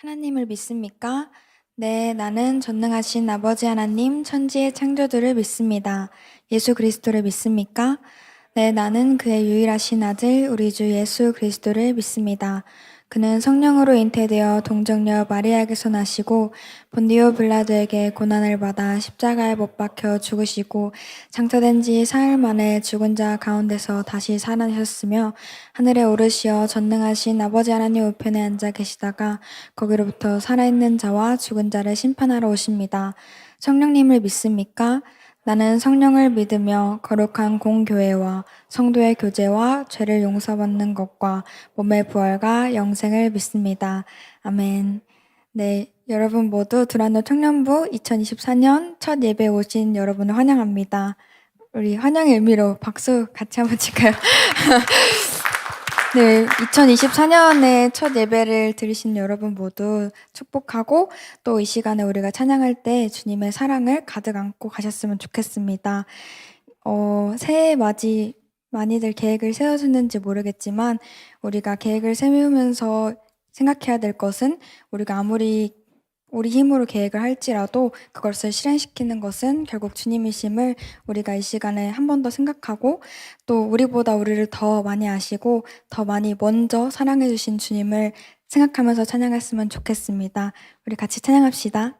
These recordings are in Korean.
하나님을 믿습니까? 네, 나는 전능하신 아버지 하나님, 천지의 창조주를 믿습니다. 예수 그리스도를 믿습니까? 네, 나는 그의 유일하신 아들, 우리 주 예수 그리스도를 믿습니다. 그는 성령으로 잉태되어 동정녀 마리아에게서 나시고 본디오 빌라도에게 고난을 받아 십자가에 못 박혀 죽으시고 장사된 지 사흘 만에 죽은 자 가운데서 다시 살아나셨으며 하늘에 오르시어 전능하신 아버지 하나님 우편에 앉아 계시다가 거기로부터 살아있는 자와 죽은 자를 심판하러 오십니다. 성령님을 믿습니까? 나는 성령을 믿으며 거룩한 공교회와 성도의 교제와 죄를 용서받는 것과 몸의 부활과 영생을 믿습니다. 아멘. 네, 여러분 모두 두란노 청년부 2024년 첫 예배 오신 여러분을 환영합니다. 우리 환영의 의미로 박수 같이 한번 칠까요? 네, 2024년에 첫 예배를 드리신 여러분 모두 축복하고 또 이 시간에 우리가 찬양할 때 주님의 사랑을 가득 안고 가셨으면 좋겠습니다. 새해 맞이 많이들 계획을 세워주는지 모르겠지만 우리가 계획을 세우면서 생각해야 될 것은 우리가 아무리 우리 힘으로 계획을 할지라도 그것을 실행시키는 것은 결국 주님이심을 우리가 이 시간에 한 번 더 생각하고 또 우리보다 우리를 더 많이 아시고 더 많이 먼저 사랑해 주신 주님을 생각하면서 찬양했으면 좋겠습니다. 우리 같이 찬양합시다.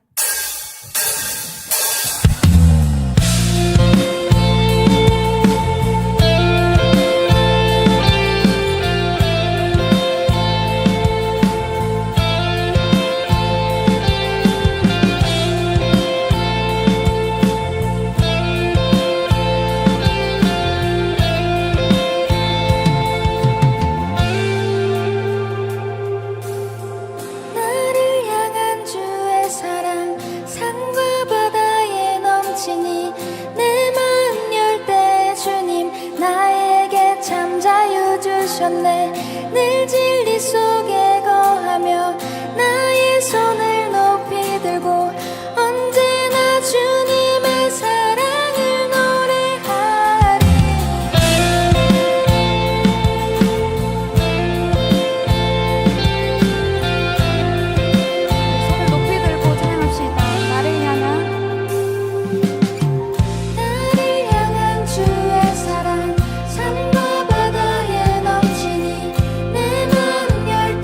늘 진리 속에 거하며 나의 손을 높이 들고 언제나 주님의 사랑을 노래하리. 손을 높이 들고 찬양합시다. 나를 향한 주의 사랑 산과 바다에 넘치니 내 맘 열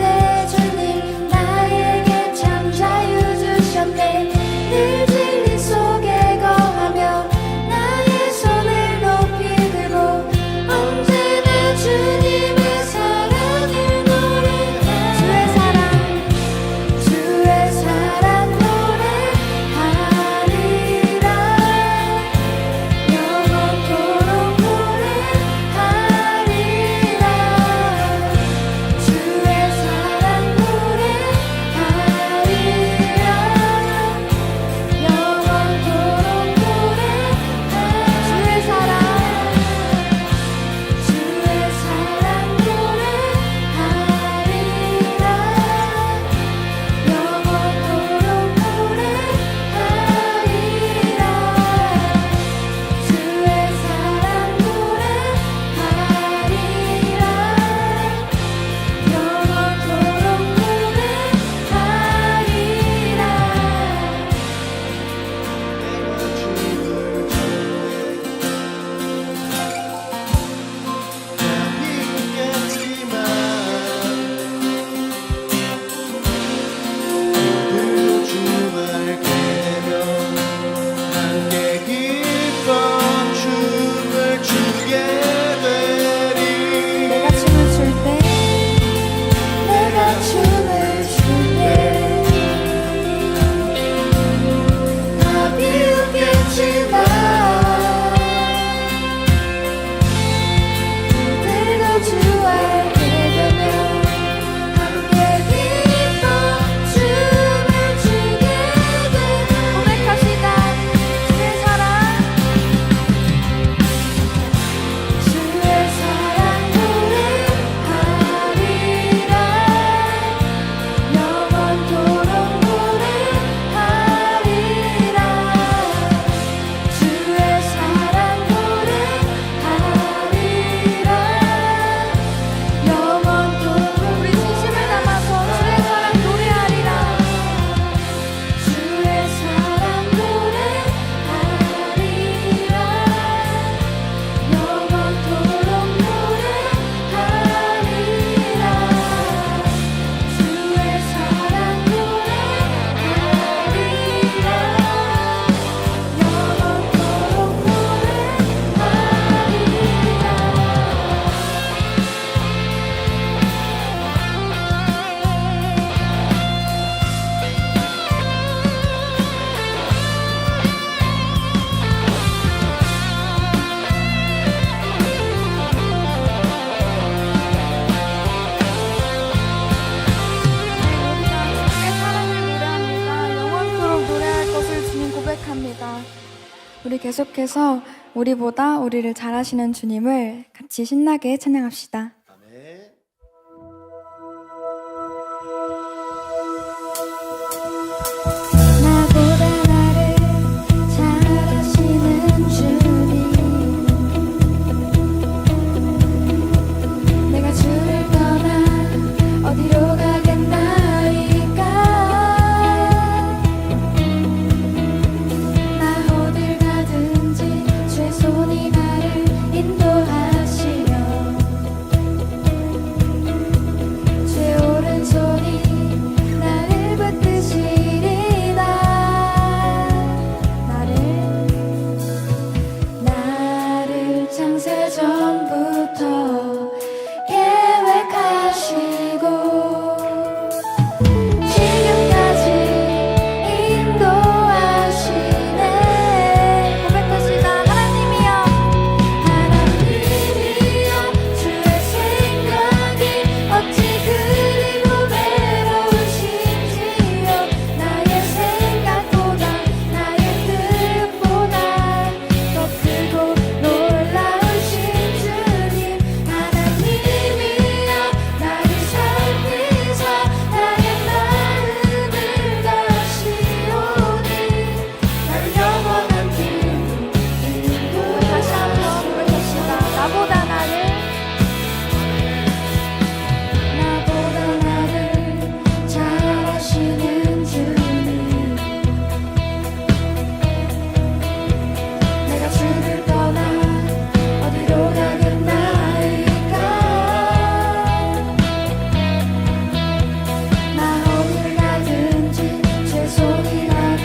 계속해서 우리보다 우리를 잘하시는 주님을 같이 신나게 찬양합시다. 아멘. 나보다 나를 잘하시는 주님 내가 주를 떠나 어디로 가겠나이까 나 어딜 가든지 주의 손이 나를 인도하시며 주의 오른손이 나를 붙드시리다 나를 창세 전부터 계획하시고 지금까지 인도하시네 고백하시다 하나님이여 주의 생각이 어찌 그리 고배로우신지요 나의 생각보다 나의 뜻보다 더 크고 놀라우신 주님 하나님이여 나를 살피사 나의 마음을 다시오니 나를 영원한 길로 인도하시오 다시 한번 고백합시다 나보다 나를 잘하시는 주님 내가 주를 떠나 어디로 가겠나이까 나 어딜 가든지 주의 손이 나를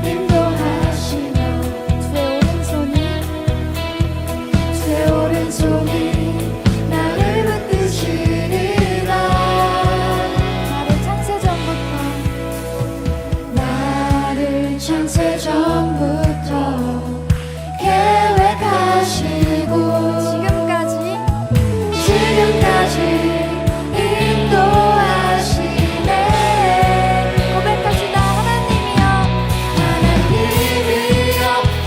인도하시며 주의 오른손이 나를 붙드시리라 나를 창세 전부터 계획하시고 지금까지 인도하시네 고백합시다 하나님이여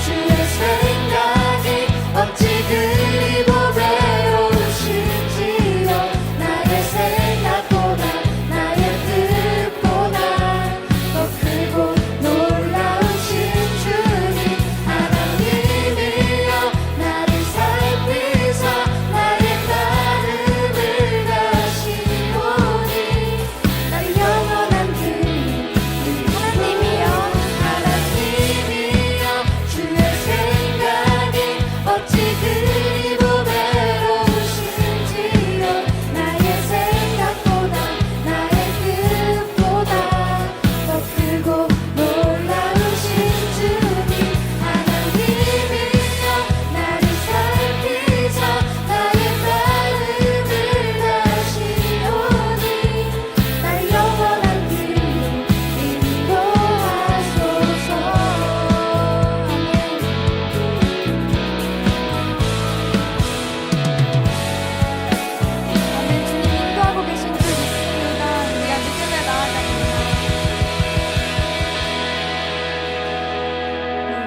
주의 생각이 어찌 그리 보배로우신지요 나의 생각보다 나의 뜻보다 더 크고 놀라우신 주님 하나님이여 나를 살피사 나의 마음을 다시오니 나를 영원한 길로 하나님이여 주의 생각이 어찌 그리 보배로우신지요 나의 생각보다 나의 뜻보다 더 크고 놀라우신 주님 하나님이여 나를 살피사 나의 마음을 다시오니 나를 영원한 길로 인도하소서 아멘 주님 인도하고 계신 줄 믿습니다 우리가 믿음을 나아갑니다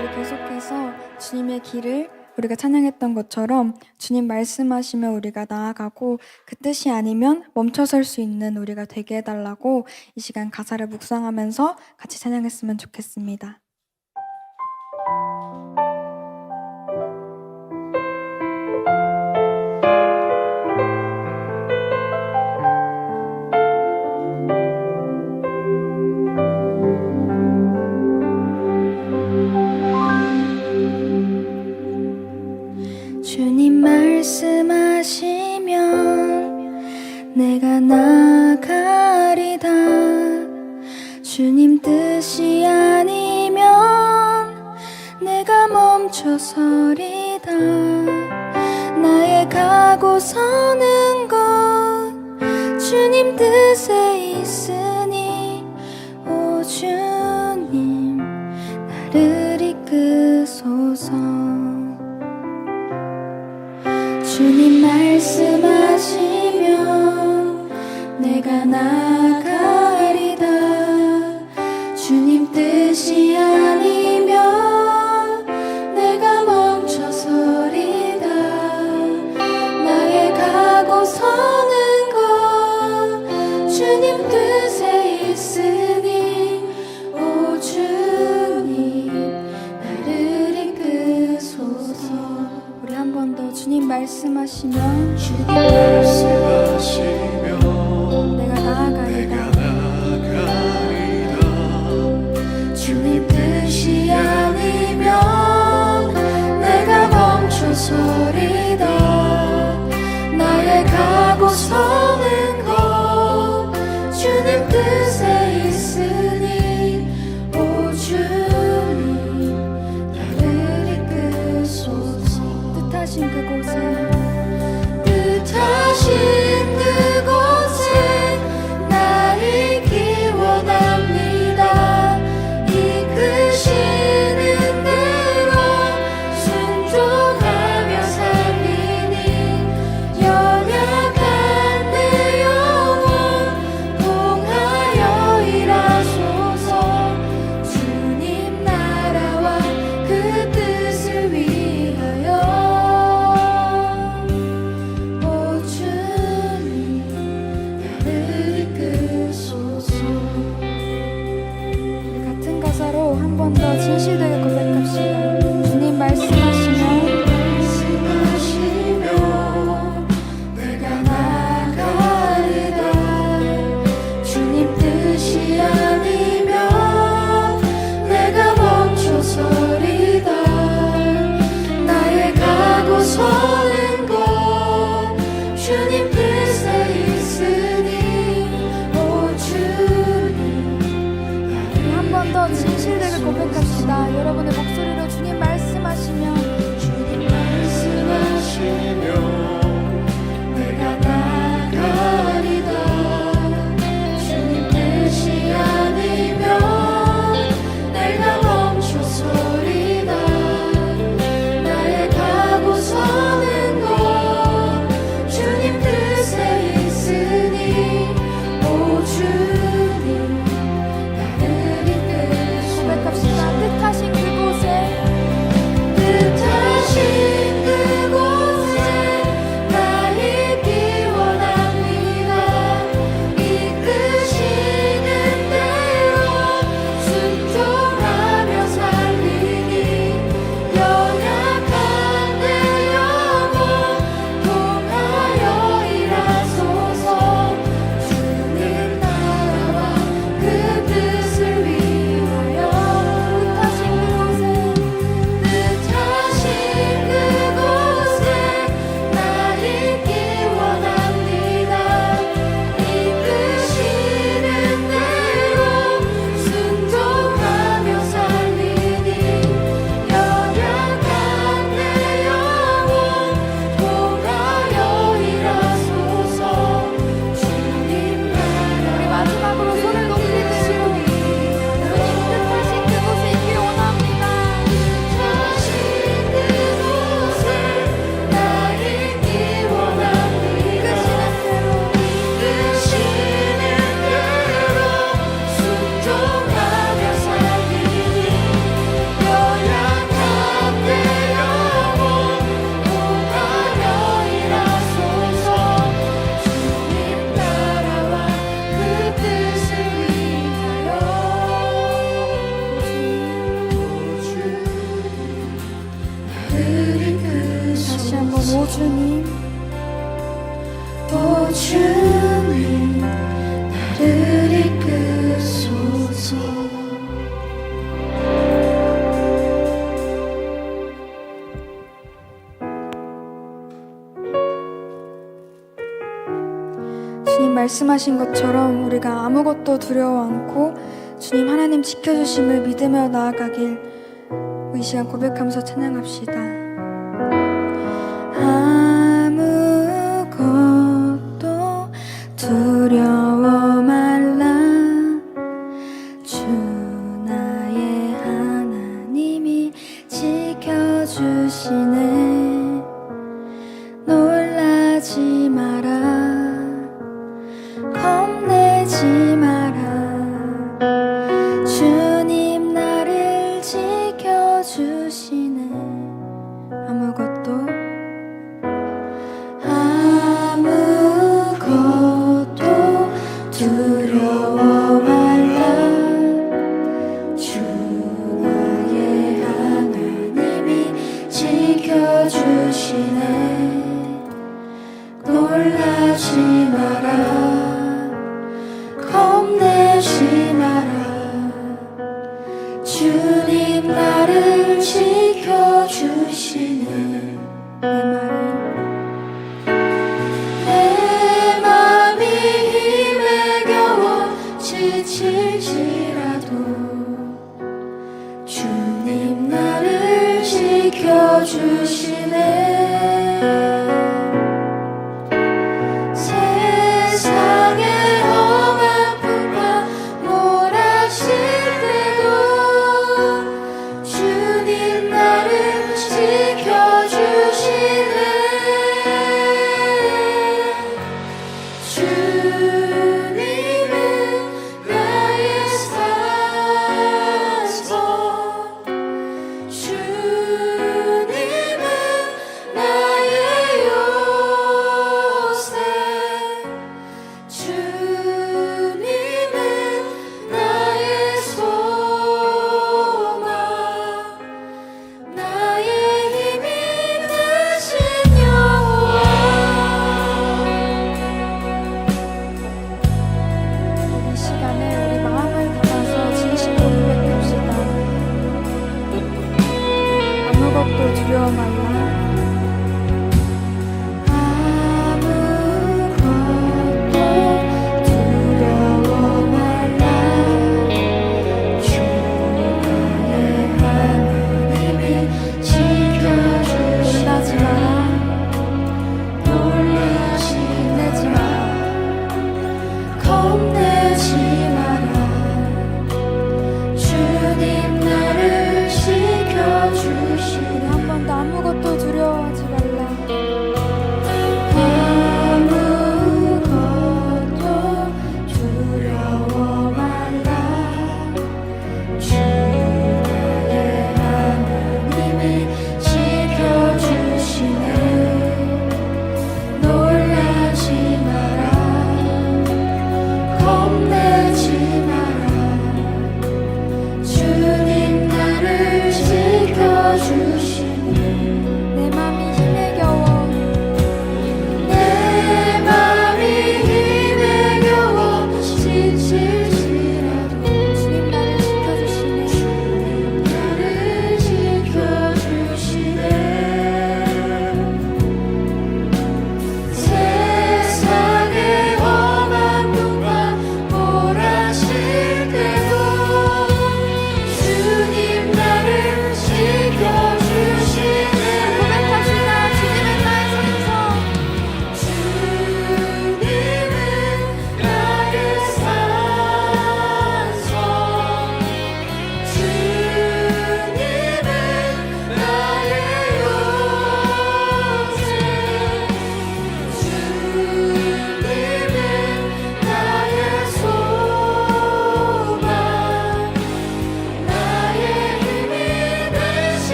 우리 계속해서 주님의 길을 우리가 찬양했던 것처럼 주님 말씀하시면 우리가 나아가고 그 뜻이 아니면 멈춰설 수 있는 우리가 되게 해달라고 이 시간 가사를 묵상하면서 같이 찬양했으면 좋겠습니다. 주님 말씀하시면 내가 나가리다 주님 뜻이 아니면 내가 멈춰서리다 나의 가고 서는 것 주님 뜻에 있으니 오 주님 나를 이끄소서 주님 말씀하시면 내가 나가리다 주님 뜻이 아니면 내가 주님 뜻에 있으니 오 주님 나를 이끄소서. 우리 한 번 더 주님 말씀하시면 주님 말씀하시며 내가 나아가리다. 주님 뜻이 아니면 내가 멈춰서리다. 나의 가고서는 것 주님 뜻에 있으니 오 주님 나를 이끄소서. 뜻하신 그곳에 뜻하신 그곳에 나 있기 원합니다. 이끄시는 대로 순종하며 살리니 연약한 내 영혼 통하여 일하소서. 주님 나라와 그 뜻을 위하여 오 주님 나를 이끄소서. 우리 같은 가사로 한 번 더 진실되게 고백합시다. 주님 말씀하시면 말씀하시며 내가 나가리다. 주님 뜻이 아니면 내가 멈춰서리다. 나의 가고서는 것 주님 뜻에 있으니 오 주님 우리 한 번 더 진실되게 고백합시다. 여러분의 목소리로 주님 말씀하시면 주님 말씀하시며 내가 나가리다. 주님 뜻이 아니면 내가 멈춰서리다. 나의 가고서는 것 주님 뜻에 있으니 오 주님 나를 이끄소서. 고백합시다. 뜻하신 그곳에 뜻하신 그곳에 나 있기 원합니다. 이끄시는 대로 순종하며 살리니 연약한 내 영혼 통하여 일하소서. 주님 나라와 그 뜻을 위하여 뜻하신 그곳에 나 있기 원합니다. 이끄시는 대로 순종하며 살리니 연약한 내 영혼 통하여 일하소서. 주님 나라 우리 마지막으로 손을 높이 들고 주님 뜻하신 그곳에 있길 원합니다. 뜻하신 그곳에 나 있기 원합니다. 이끄시는 대로 순종하며 살리니 연약한 내 영혼 통하여 일하소서. 주님 나라와 그 뜻을 위하여 나를 이끄소서. 다시 한번 오 주님 오 주님 나를 이끄소서. 주님 말씀하신 것처럼 우리가 아무것도 두려워 않고 주님 하나님 지켜주심을 믿으며 나아가길 이 시간 고백하면서 찬양합시다. 아무것도 두려워 말라. 주 나의 하나님이 지켜주시네. 놀라지 마라. 겁내지 마라. 주님 나를 지켜주시네. 아무것도 두려워 말라 주 나의 하나님이 지켜주시네 놀라지 마라 겁내지 마라 주님 나를 지켜주시네 내 맘이 힘에 겨워 지칠지라도 주님 나를 지켜주시네 세상의 험한 풍파 몰아칠 때도 주님 나를 지켜주시네 주님은 나의 산소 주님은 나의 요새 주님은 나의 소망 나의 힘이 되신 여호와 이 시간에 우리 마음을 담아서 진심으로 고백합시다. 아무것도 두려워 말라 아무것도 두려워 말라 주 나의 하나님이 지켜주시네 놀라지 마라 겁내지 마라 겁내지 마라 주님 나를 지켜주시네 한 번 더 아무것도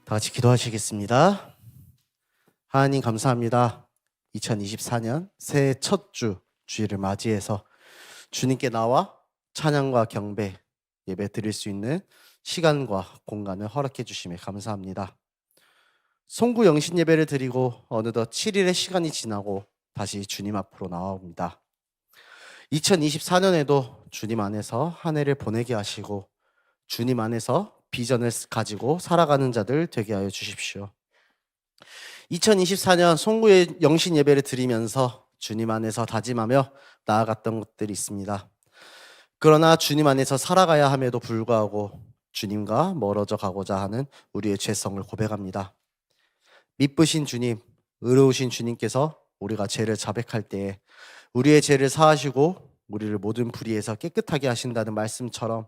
다 같이 기도하시겠습니다. 하나님 감사합니다. 2024년 새해 첫 주일을 맞이해서 주님께 나와 찬양과 경배, 예배 드릴 수 있는 시간과 공간을 허락해 주심에 감사합니다. 송구 영신 예배를 드리고 어느덧 7일의 시간이 지나고 다시 주님 앞으로 나와옵니다. 2024년에도 주님 안에서 한 해를 보내게 하시고 주님 안에서 비전을 가지고 살아가는 자들 되게 하여 주십시오. 2024년 송구의 영신 예배를 드리면서 주님 안에서 다짐하며 나아갔던 것들이 있습니다. 그러나 주님 안에서 살아가야 함에도 불구하고 주님과 멀어져 가고자 하는 우리의 죄성을 고백합니다. 미쁘신 주님, 의로우신 주님께서 우리가 죄를 자백할 때에 우리의 죄를 사하시고 우리를 모든 불의에서 깨끗하게 하신다는 말씀처럼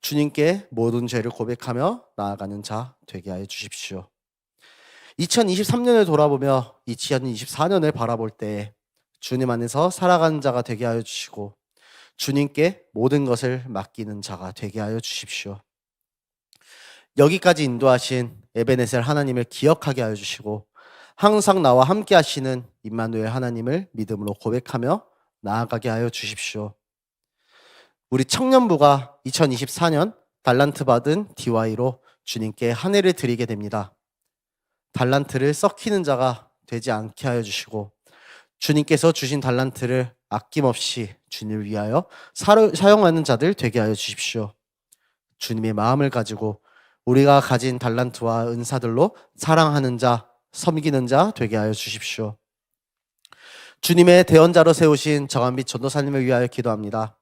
주님께 모든 죄를 고백하며 나아가는 자 되게 하여 주십시오. 2023년을 돌아보며 2024년을 바라볼 때 주님 안에서 살아가는 자가 되게 하여 주시고 주님께 모든 것을 맡기는 자가 되게 하여 주십시오. 여기까지 인도하신 에베네셀 하나님을 기억하게 하여 주시고 항상 나와 함께 하시는 임마누엘 하나님을 믿음으로 고백하며 나아가게 하여 주십시오. 우리 청년부가 2024년 달란트 받은 DY로 주님께 한 해를 드리게 됩니다. 달란트를 썩히는 자가 되지 않게 하여 주시고 주님께서 주신 달란트를 아낌없이 주님을 위하여 사용하는 자들 되게 하여 주십시오. 주님의 마음을 가지고 우리가 가진 달란트와 은사들로 사랑하는 자, 섬기는 자 되게 하여 주십시오. 주님의 대언자로 세우신 정한빛 전도사님을 위하여 기도합니다.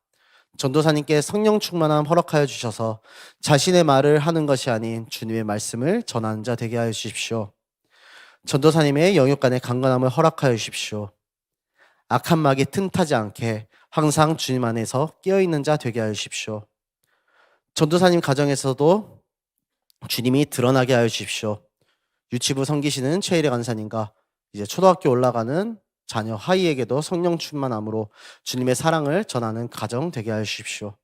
전도사님께 성령 충만함 허락하여 주셔서 자신의 말을 하는 것이 아닌 주님의 말씀을 전하는 자 되게 하여 주십시오. 전도사님의 영육간의 강건함을 허락하여 주십시오. 악한 막이 틈타지 않게 항상 주님 안에서 깨어있는 자 되게 하여 주십시오. 전도사님 가정에서도 주님이 드러나게 하여 주십시오. 유치부 섬기시는 최일의 간사님과 이제 초등학교 올라가는 자녀 하이에게도 성령 충만함으로 주님의 사랑을 전하는 가정 되게 하여 주십시오.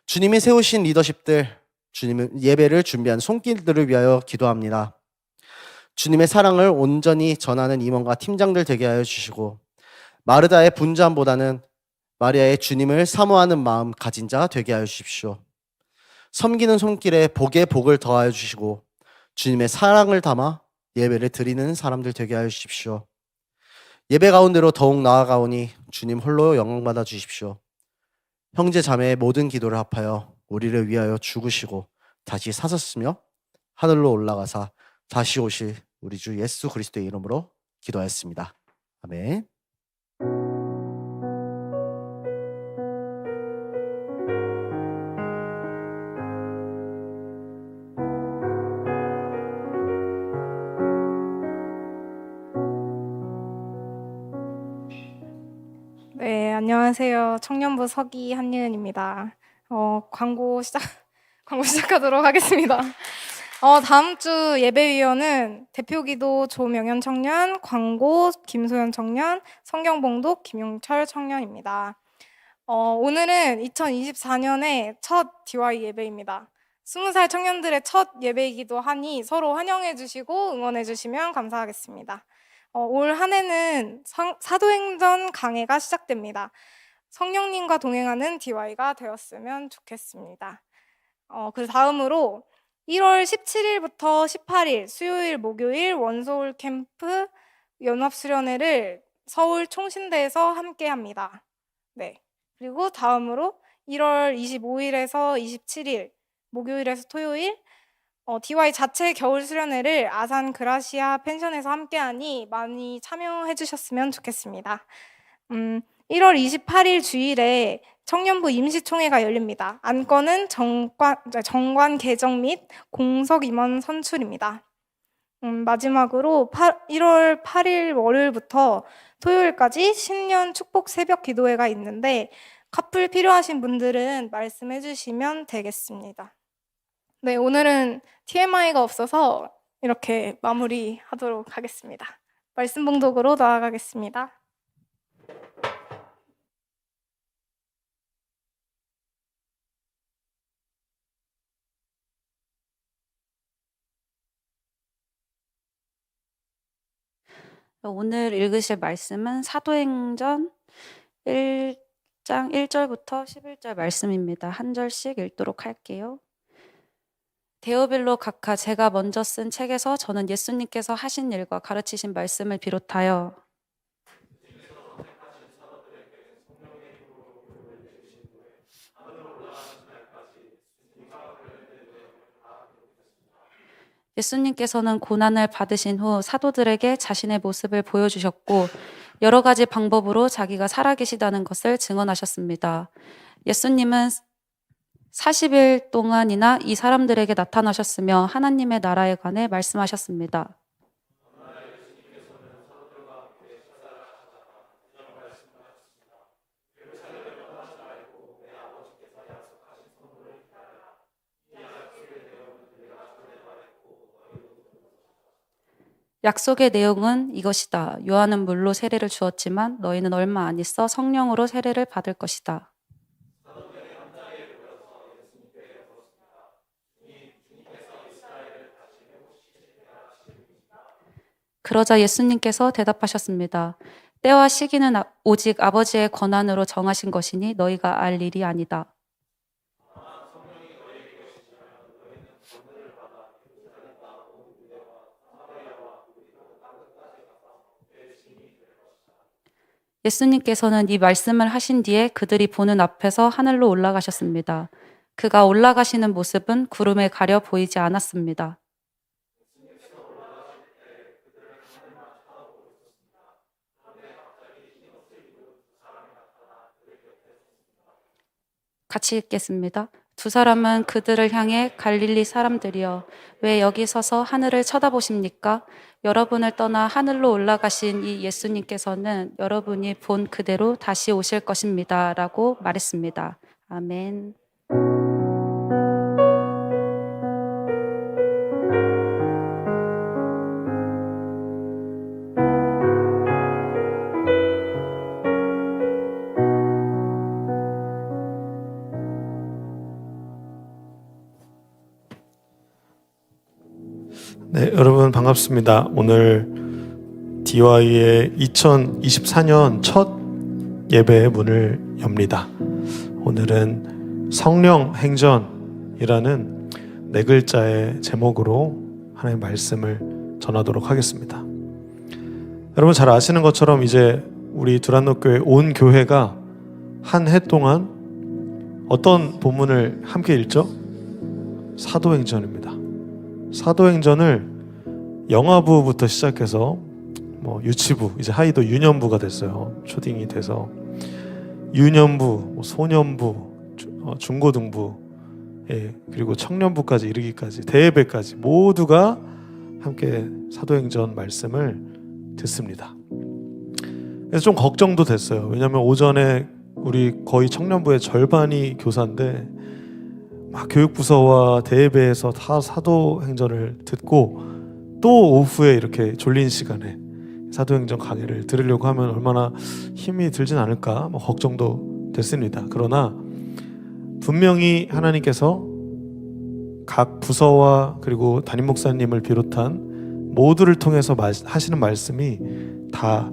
주님이 세우신 리더십들, 주님의 예배를 준비한 손길들을 위하여 기도합니다. 주님의 사랑을 온전히 전하는 임원과 팀장들 되게 하여 주시고 마르다의 분주함보다는 마리아의 주님을 사모하는 마음 가진 자 되게 하여 주십시오. 섬기는 손길에 복에 복을 더하여 주시고 주님의 사랑을 담아 예배를 드리는 사람들 되게 하여 주십시오. 예배 가운데로 더욱 나아가오니 주님 홀로 영광받아 주십시오. 형제 자매의 모든 기도를 합하여 우리를 위하여 죽으시고 다시 사셨으며 하늘로 올라가사 다시 오실 우리 주 예수 그리스도의 이름으로 기도하였습니다. 아멘. 네, 안녕하세요. 청년부 서기 한예은입니다. 광고 시작하도록 하겠습니다. 다음 주 예배위원은 대표기도 조명현 청년, 광고 김소연 청년, 성경봉독 김용철 청년입니다. 오늘은 2024년의 첫 DY 예배입니다. 20살 청년들의 첫 예배이기도 하니 서로 환영해 주시고 응원해 주시면 감사하겠습니다. 올 한 해는 사도행전 강해가 시작됩니다. 성령님과 동행하는 DY가 되었으면 좋겠습니다. 그 다음으로 1월 17일부터 18일 수요일, 목요일 원서울 캠프 연합수련회를 서울 총신대에서 함께합니다. 네. 그리고 다음으로 1월 25일에서 27일 목요일에서 토요일 DY 자체 겨울 수련회를 아산 그라시아 펜션에서 함께하니 많이 참여해 주셨으면 좋겠습니다. 1월 28일 주일에 청년부 임시총회가 열립니다. 안건은 정관 개정 및 공석 임원 선출입니다. 마지막으로 1월 8일 월요일부터 토요일까지 신년 축복 새벽 기도회가 있는데 커플 필요하신 분들은 말씀해 주시면 되겠습니다. 네, 오늘은 TMI가 없어서 이렇게 마무리하도록 하겠습니다. 말씀 봉독으로 나아가겠습니다. 오늘 읽으실 말씀은 사도행전 1장 1절부터 11절 말씀입니다. 한 절씩 읽도록 할게요. 데오빌로 각하, 제가 먼저 쓴 책에서 저는 예수님께서 하신 일과 가르치신 말씀을 비롯하여 예수님께서는 고난을 받으신 후 사도들에게 자신의 모습을 보여주셨고 여러 가지 방법으로 자기가 살아계시다는 것을 증언하셨습니다. 예수님은 40일 동안이나 이 사람들에게 나타나셨으며 하나님의 나라에 관해 말씀하셨습니다. 약속의 내용은 이것이다. 요한은 물로 세례를 주었지만 너희는 얼마 안 있어 성령으로 세례를 받을 것이다. 그러자 예수님께서 대답하셨습니다. 때와 시기는 오직 아버지의 권한으로 정하신 것이니 너희가 알 일이 아니다. 예수님께서는 이 말씀을 하신 뒤에 그들이 보는 앞에서 하늘로 올라가셨습니다. 그가 올라가시는 모습은 구름에 가려 보이지 않았습니다. 같이 읽겠습니다. 두 사람은 그들을 향해 갈릴리 사람들이여 왜 여기 서서 하늘을 쳐다보십니까? 여러분을 떠나 하늘로 올라가신 이 예수님께서는 여러분이 본 그대로 다시 오실 것입니다. 라고 말했습니다. 아멘. 네, 여러분 반갑습니다. 오늘 DY의 2024년 첫 예배의 문을 엽니다. 오늘은 성령 행전이라는 네 글자의 제목으로 하나님의 말씀을 전하도록 하겠습니다. 여러분 잘 아시는 것처럼 이제 우리 두란노교회 온 교회가 한 해 동안 어떤 본문을 함께 읽죠? 사도행전입니다. 사도행전을 영아부부터 시작해서 유치부, 이제 하이도 유년부가 됐어요. 초딩이 돼서 유년부, 소년부, 중고등부, 그리고 청년부까지 이르기까지 대예배까지 모두가 함께 사도행전 말씀을 듣습니다. 그래서 좀 걱정도 됐어요. 왜냐하면 오전에 우리 거의 청년부의 절반이 교사인데 막 교육부서와 대예배에서 다 사도행전을 듣고 또 오후에 이렇게 졸린 시간에 사도행전 강의를 들으려고 하면 얼마나 힘이 들진 않을까 걱정도 됐습니다. 그러나 분명히 하나님께서 각 부서와 그리고 담임 목사님을 비롯한 모두를 통해서 하시는 말씀이 다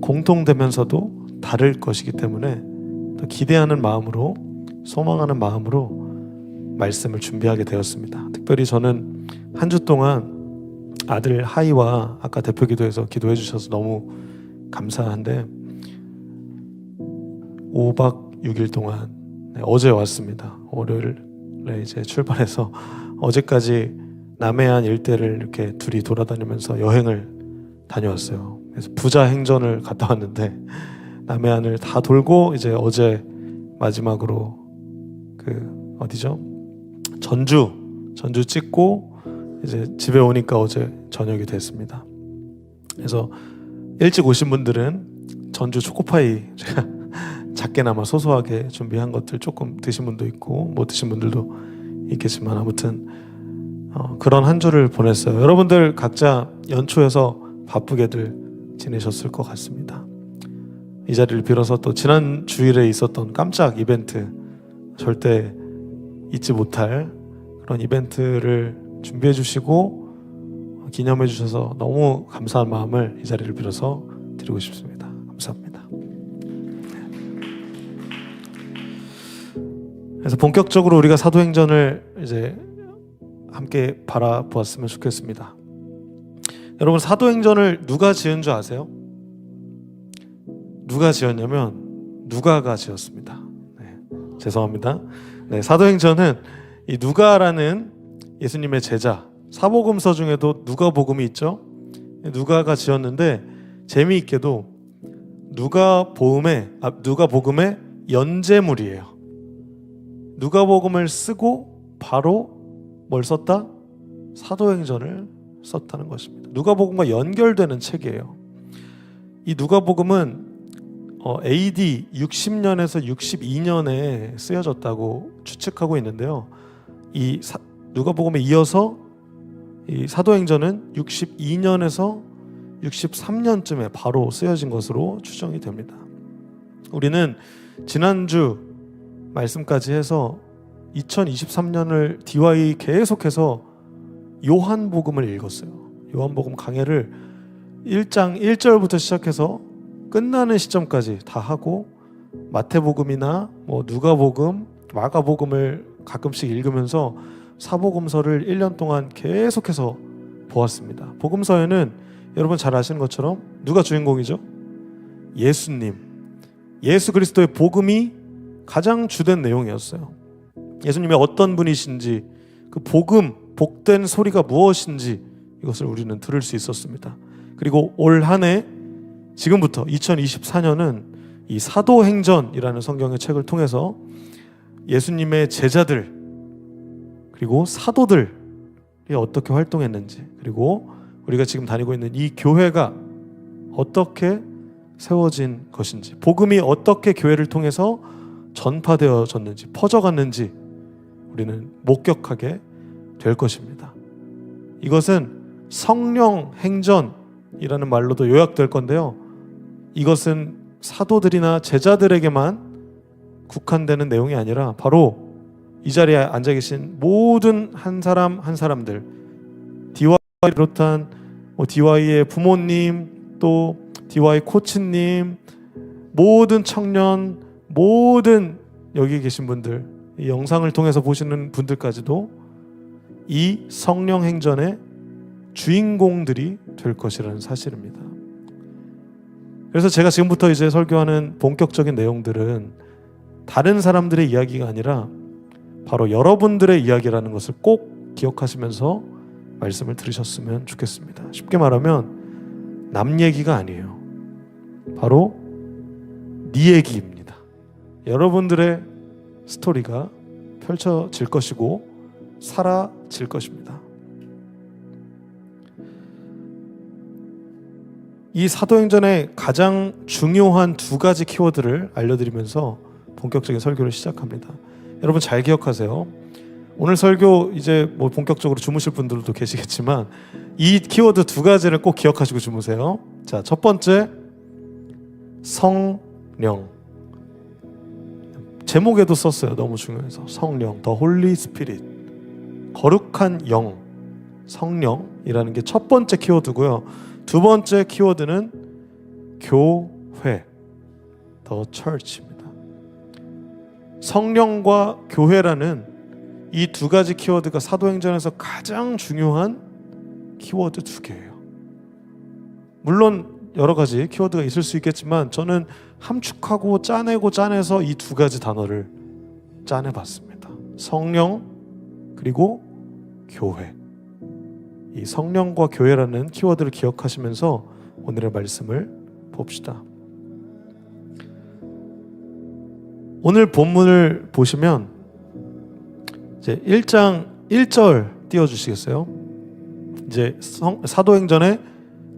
공통되면서도 다를 것이기 때문에 더 기대하는 마음으로, 소망하는 마음으로 말씀을 준비하게 되었습니다. 특별히 저는 한 주 동안 아들 하이와 아까 대표 기도에서 기도해 주셔서 너무 감사한데 5박 6일 동안 어제 왔습니다. 월요일에 이제 출발해서 어제까지 남해안 일대를 이렇게 둘이 돌아다니면서 여행을 다녀왔어요. 그래서 부자 행전을 갔다 왔는데 남해안을 다 돌고 이제 어제 마지막으로 어디죠? 전주 찍고 이제 집에 오니까 어제 저녁이 됐습니다. 그래서 일찍 오신 분들은 전주 초코파이 제가 작게나마 소소하게 준비한 것들 조금 드신 분도 있고 못 드신 분들도 있겠지만 아무튼 그런 한 주를 보냈어요. 여러분들 각자 연초에서 바쁘게들 지내셨을 것 같습니다. 이 자리를 빌어서 또 지난 주일에 있었던 깜짝 이벤트, 절대 잊지 못할 그런 이벤트를 준비해 주시고 기념해 주셔서 너무 감사한 마음을 이 자리를 빌어서 드리고 싶습니다. 감사합니다. 그래서 본격적으로 우리가 사도행전을 이제 함께 바라보았으면 좋겠습니다. 여러분, 사도행전을 누가 지은 줄 아세요? 누가 지었냐면 누가가 지었습니다. 네, 죄송합니다. 네, 사도행전은 이 누가라는 예수님의 제자, 사복음서 중에도 누가복음이 있죠. 누가가 지었는데 재미있게도 누가복음의 연재물이에요. 누가복음을 쓰고 바로 뭘 썼다? 사도행전을 썼다는 것입니다. 누가복음과 연결되는 책이에요. 이 누가복음은 AD 60년에서 62년에 쓰여졌다고 추측하고 있는데요. 이 누가복음에 이어서 이 사도행전은 62년에서 63년쯤에 바로 쓰여진 것으로 추정이 됩니다. 우리는 지난주 말씀까지 해서 2023년을 DY 계속해서 요한복음을 읽었어요. 요한복음 강해를 1장 1절부터 시작해서 끝나는 시점까지 다 하고 마태복음이나 누가복음, 마가복음을 가끔씩 읽으면서 사복음서를 1년 동안 계속해서 보았습니다. 복음서에는 여러분 잘 아시는 것처럼 누가 주인공이죠? 예수님, 예수 그리스도의 복음이 가장 주된 내용이었어요. 예수님이 어떤 분이신지, 그 복음, 복된 소리가 무엇인지 이것을 우리는 들을 수 있었습니다. 그리고 올 한 해 지금부터 2024년은 이 사도행전이라는 성경의 책을 통해서 예수님의 제자들 그리고 사도들이 어떻게 활동했는지, 그리고 우리가 지금 다니고 있는 이 교회가 어떻게 세워진 것인지, 복음이 어떻게 교회를 통해서 전파되어졌는지, 퍼져갔는지 우리는 목격하게 될 것입니다. 이것은 성령 행전이라는 말로도 요약될 건데요. 이것은 사도들이나 제자들에게만 국한되는 내용이 아니라 바로 이 자리에 앉아 계신 모든 한 사람 한 사람들, DY를 비롯한 DY의 부모님, 또 DY 코치님, 모든 청년, 모든 여기 계신 분들, 이 영상을 통해서 보시는 분들까지도 이 성령 행전의 주인공들이 될 것이라는 사실입니다. 그래서 제가 지금부터 이제 설교하는 본격적인 내용들은 다른 사람들의 이야기가 아니라 바로 여러분들의 이야기라는 것을 꼭 기억하시면서 말씀을 들으셨으면 좋겠습니다. 쉽게 말하면 남 얘기가 아니에요. 바로 네 얘기입니다. 여러분들의 스토리가 펼쳐질 것이고 사라질 것입니다. 이 사도행전의 가장 중요한 두 가지 키워드를 알려드리면서 본격적인 설교를 시작합니다. 여러분 잘 기억하세요. 오늘 설교 이제 본격적으로 주무실 분들도 계시겠지만 이 키워드 두 가지를 꼭 기억하시고 주무세요. 자, 첫 번째, 성령. 제목에도 썼어요. 너무 중요해서. 성령, The Holy Spirit. 거룩한 영, 성령이라는 게 첫 번째 키워드고요. 두 번째 키워드는 교회, The Church입니다. 성령과 교회라는 이 두 가지 키워드가 사도행전에서 가장 중요한 키워드 두 개예요. 물론 여러 가지 키워드가 있을 수 있겠지만 저는 함축하고 짜내서 이 두 가지 단어를 짜내봤습니다. 성령 그리고 교회. 이 성령과 교회라는 키워드를 기억하시면서 오늘의 말씀을 봅시다. 오늘 본문을 보시면 이제 1장 1절 띄워주시겠어요? 이제 사도행전의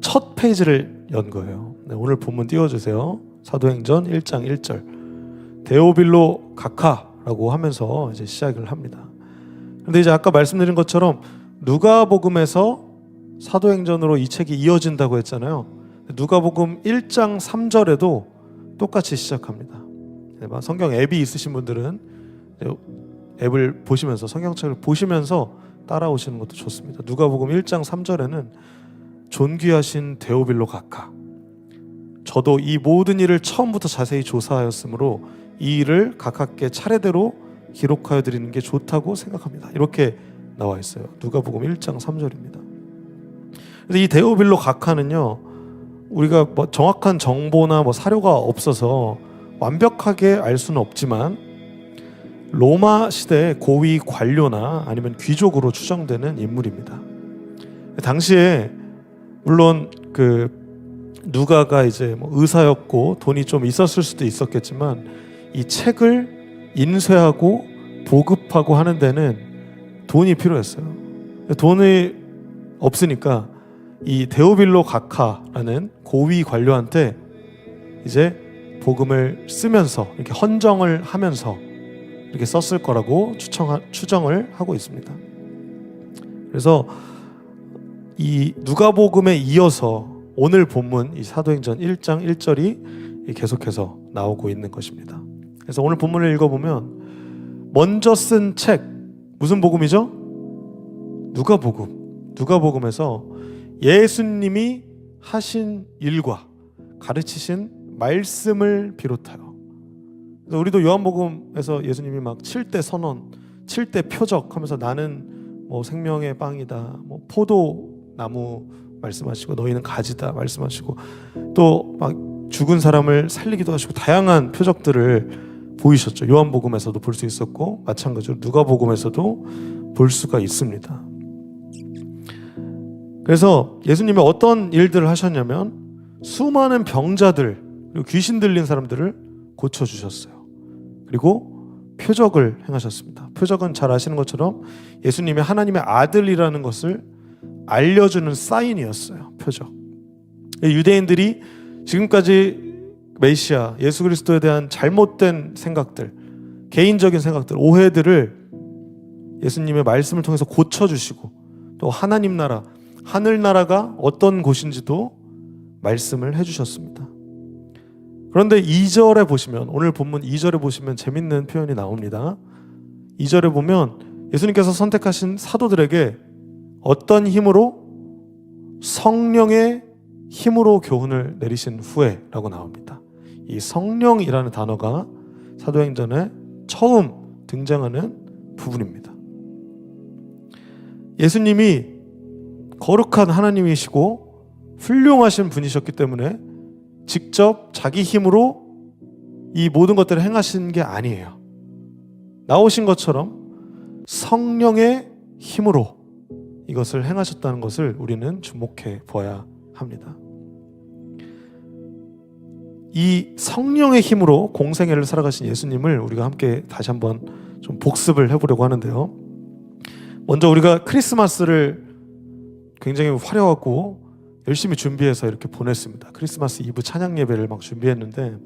첫 페이지를 연 거예요. 네, 오늘 본문 띄워주세요. 사도행전 1장 1절. 데오빌로 가카라고 하면서 이제 시작을 합니다. 그런데 이제 아까 말씀드린 것처럼 누가복음에서 사도행전으로 이 책이 이어진다고 했잖아요. 누가복음 1장 3절에도 똑같이 시작합니다. 성경 앱이 있으신 분들은 앱을 보시면서 성경책을 보시면서 따라오시는 것도 좋습니다. 누가복음 1장 3절에는 존귀하신 데오빌로 각하, 저도 이 모든 일을 처음부터 자세히 조사하였으므로 이 일을 각하께 차례대로 기록하여 드리는 게 좋다고 생각합니다. 이렇게 나와 있어요. 누가복음 1장 3절입니다. 그래서 이 데오빌로 각하는요, 우리가 뭐 정확한 정보나 뭐 사료가 없어서 완벽하게 알 수는 없지만 로마 시대 고위 관료나 아니면 귀족으로 추정되는 인물입니다. 당시에 물론 그 누가가 이제 뭐 의사였고 돈이 좀 있었을 수도 있었겠지만 이 책을 인쇄하고 보급하고 하는 데는 돈이 필요했어요. 돈이 없으니까 이 데오빌로 각하라는 고위 관료한테 이제 복음을 쓰면서 이렇게 헌정을 하면서 이렇게 썼을 거라고 추정을 하고 있습니다. 그래서 이 누가복음에 이어서 오늘 본문 이 사도행전 1장 1절이 계속해서 나오고 있는 것입니다. 그래서 오늘 본문을 읽어보면 먼저 쓴 책, 무슨 복음이죠? 누가복음. 누가복음에서 예수님이 하신 일과 가르치신 말씀을 비롯하여, 그래서 우리도 요한복음에서 예수님이 막 7대 선언, 7대 표적 하면서 나는 뭐 생명의 빵이다, 뭐 포도나무 말씀하시고 너희는 가지다 말씀하시고 또 막 죽은 사람을 살리기도 하시고 다양한 표적들을 보이셨죠. 요한복음에서도 볼 수 있었고 마찬가지로 누가복음에서도 볼 수가 있습니다. 그래서 예수님이 어떤 일들을 하셨냐면 수많은 병자들 그리고 귀신 들린 사람들을 고쳐주셨어요. 그리고 표적을 행하셨습니다. 표적은 잘 아시는 것처럼 예수님이 하나님의 아들이라는 것을 알려주는 사인이었어요. 표적. 유대인들이 지금까지 메시아 예수 그리스도에 대한 잘못된 생각들, 개인적인 생각들, 오해들을 예수님의 말씀을 통해서 고쳐주시고 또 하나님 나라, 하늘나라가 어떤 곳인지도 말씀을 해주셨습니다. 그런데 2절에 보시면, 오늘 본문 2절에 보시면 재밌는 표현이 나옵니다. 2절에 보면 예수님께서 선택하신 사도들에게 어떤 힘으로? 성령의 힘으로 교훈을 내리신 후에 라고 나옵니다. 이 성령이라는 단어가 사도행전에 처음 등장하는 부분입니다. 예수님이 거룩한 하나님이시고 훌륭하신 분이셨기 때문에 직접 자기 힘으로 이 모든 것들을 행하신 게 아니에요. 나오신 것처럼 성령의 힘으로 이것을 행하셨다는 것을 우리는 주목해 보아야 합니다. 이 성령의 힘으로 공생애를 살아가신 예수님을 우리가 함께 다시 한번 좀 복습을 해보려고 하는데요. 먼저 우리가 크리스마스를 굉장히 화려하고 열심히 준비해서 이렇게 보냈습니다. 크리스마스 이브 찬양 예배를 막 준비했는데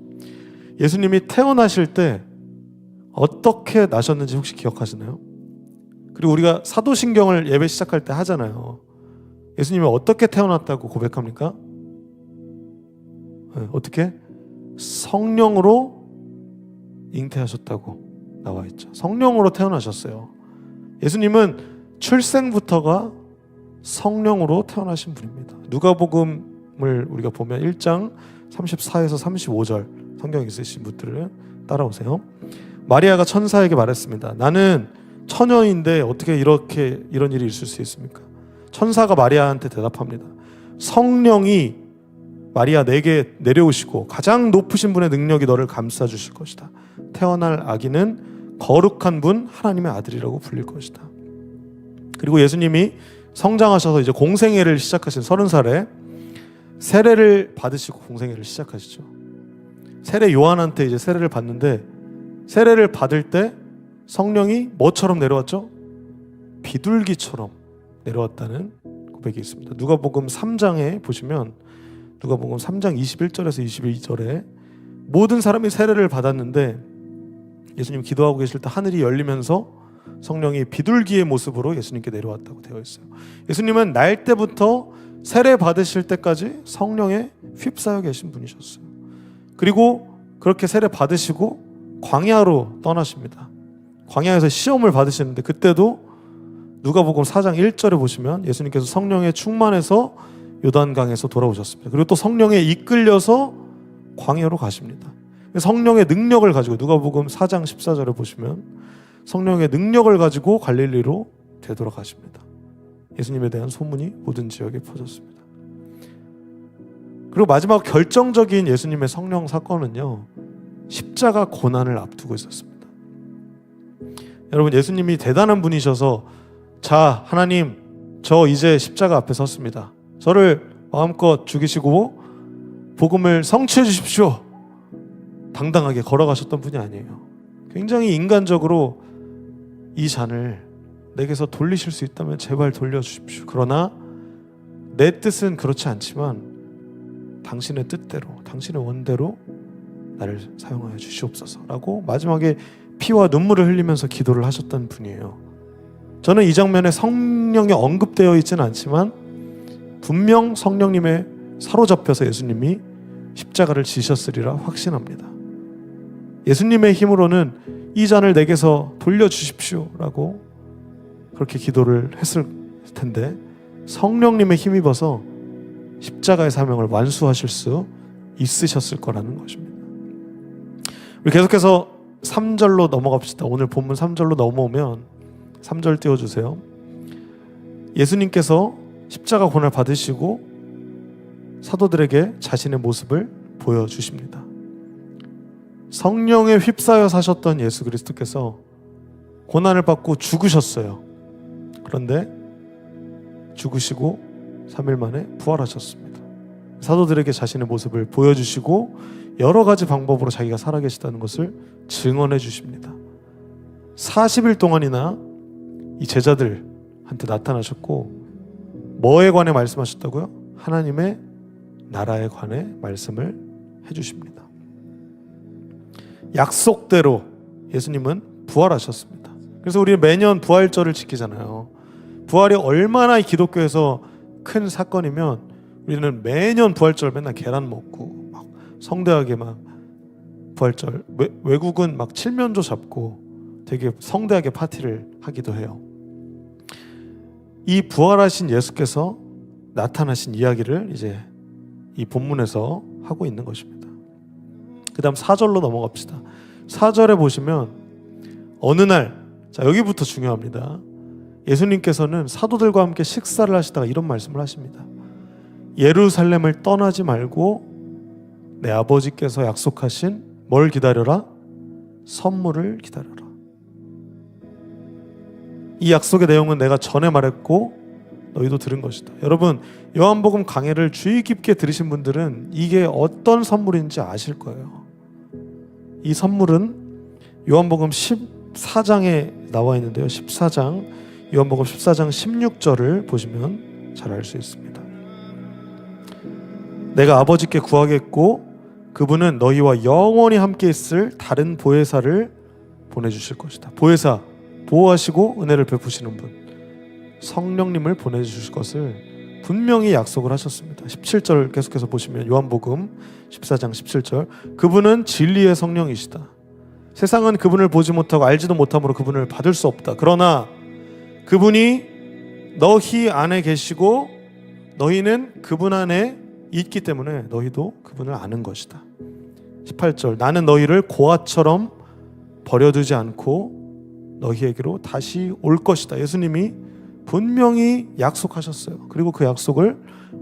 예수님이 태어나실 때 어떻게 나셨는지 혹시 기억하시나요? 그리고 우리가 사도신경을 예배 시작할 때 하잖아요. 예수님이 어떻게 태어났다고 고백합니까? 네, 어떻게? 성령으로 잉태하셨다고 나와 있죠. 성령으로 태어나셨어요. 예수님은 출생부터가 성령으로 태어나신 분입니다. 누가복음을 우리가 보면 1장 34에서 35절 성경 있으신 분들은 따라오세요. 마리아가 천사에게 말했습니다. 나는 처녀인데 어떻게 이런 일이 있을 수 있습니까? 천사가 마리아한테 대답합니다. 성령이 마리아 내게 내려오시고 가장 높으신 분의 능력이 너를 감싸 주실 것이다. 태어날 아기는 거룩한 분 하나님의 아들이라고 불릴 것이다. 그리고 예수님이 성장하셔서 이제 공생애를 시작하신 30살에 세례를 받으시고 공생애를 시작하시죠. 세례 요한한테 이제 세례를 받는데 세례를 받을 때 성령이 뭐처럼 내려왔죠? 비둘기처럼 내려왔다는 고백이 있습니다. 누가복음 3장에 보시면 누가복음 3장 21절에서 22절에 모든 사람이 세례를 받았는데 예수님 기도하고 계실 때 하늘이 열리면서 성령이 비둘기의 모습으로 예수님께 내려왔다고 되어 있어요. 예수님은 날 때부터 세례 받으실 때까지 성령에 휩싸여 계신 분이셨어요. 그리고 그렇게 세례 받으시고 광야로 떠나십니다. 광야에서 시험을 받으시는데 그때도 누가복음 4장 1절에 보시면 예수님께서 성령에 충만해서 요단강에서 돌아오셨습니다. 그리고 또 성령에 이끌려서 광야로 가십니다. 성령의 능력을 가지고 누가복음 4장 14절에 보시면 성령의 능력을 가지고 갈릴리로 되돌아가십니다. 예수님에 대한 소문이 모든 지역에 퍼졌습니다. 그리고 마지막 결정적인 예수님의 성령 사건은요, 십자가 고난을 앞두고 있었습니다. 여러분, 예수님이 대단한 분이셔서 자, 하나님, 저 이제 십자가 앞에 섰습니다. 저를 마음껏 죽이시고 복음을 성취해 주십시오. 당당하게 걸어가셨던 분이 아니에요. 굉장히 인간적으로 이 잔을 내게서 돌리실 수 있다면 제발 돌려주십시오. 그러나 내 뜻은 그렇지 않지만 당신의 뜻대로, 당신의 원대로 나를 사용하여 주시옵소서라고 마지막에 피와 눈물을 흘리면서 기도를 하셨던 분이에요. 저는 이 장면에 성령이 언급되어 있지는 않지만 분명 성령님의 사로잡혀서 예수님이 십자가를 지셨으리라 확신합니다. 예수님의 힘으로는 이 잔을 내게서 돌려주십시오 라고 그렇게 기도를 했을 텐데 성령님의 힘입어서 십자가의 사명을 완수하실 수 있으셨을 거라는 것입니다. 우리 계속해서 3절로 넘어갑시다. 오늘 본문 3절로 넘어오면 3절 띄워주세요. 예수님께서 십자가 고난을 받으시고 사도들에게 자신의 모습을 보여주십니다. 성령에 휩싸여 사셨던 예수 그리스도께서 고난을 받고 죽으셨어요. 그런데 죽으시고 3일 만에 부활하셨습니다. 사도들에게 자신의 모습을 보여주시고 여러 가지 방법으로 자기가 살아계시다는 것을 증언해 주십니다. 40일 동안이나 이 제자들한테 나타나셨고 뭐에 관해 말씀하셨다고요? 하나님의 나라에 관해 말씀을 해주십니다. 약속대로 예수님은 부활하셨습니다. 그래서 우리는 매년 부활절을 지키잖아요. 부활이 얼마나 기독교에서 큰 사건이면 우리는 매년 부활절 맨날 계란 먹고 막 성대하게 막 부활절 외국은 막 칠면조 잡고 되게 성대하게 파티를 하기도 해요. 이 부활하신 예수께서 나타나신 이야기를 이제 이 본문에서 하고 있는 것입니다. 그 다음 4절로 넘어갑시다. 4절에 보시면 어느 날, 자 여기부터 중요합니다. 예수님께서는 사도들과 함께 식사를 하시다가 이런 말씀을 하십니다. 예루살렘을 떠나지 말고 내 아버지께서 약속하신 뭘 기다려라? 선물을 기다려라. 이 약속의 내용은 내가 전에 말했고 너희도 들은 것이다. 여러분, 요한복음 강해를 주의 깊게 들으신 분들은 이게 어떤 선물인지 아실 거예요. 이 선물은 요한복음 14장에 나와 있는데요. 14장, 요한복음 14장 16절을 보시면 잘 알 수 있습니다. 내가 아버지께 구하겠고 그분은 너희와 영원히 함께 있을 다른 보혜사를 보내주실 것이다. 보혜사, 보호하시고 은혜를 베푸시는 분, 성령님을 보내주실 것을 분명히 약속을 하셨습니다. 17절 계속해서 보시면 요한복음 14장 17절, 그분은 진리의 성령이시다. 세상은 그분을 보지 못하고 알지도 못함으로 그분을 받을 수 없다. 그러나 그분이 너희 안에 계시고 너희는 그분 안에 있기 때문에 너희도 그분을 아는 것이다. 18절, 나는 너희를 고아처럼 버려두지 않고 너희에게로 다시 올 것이다. 예수님이 분명히 약속하셨어요. 그리고 그 약속을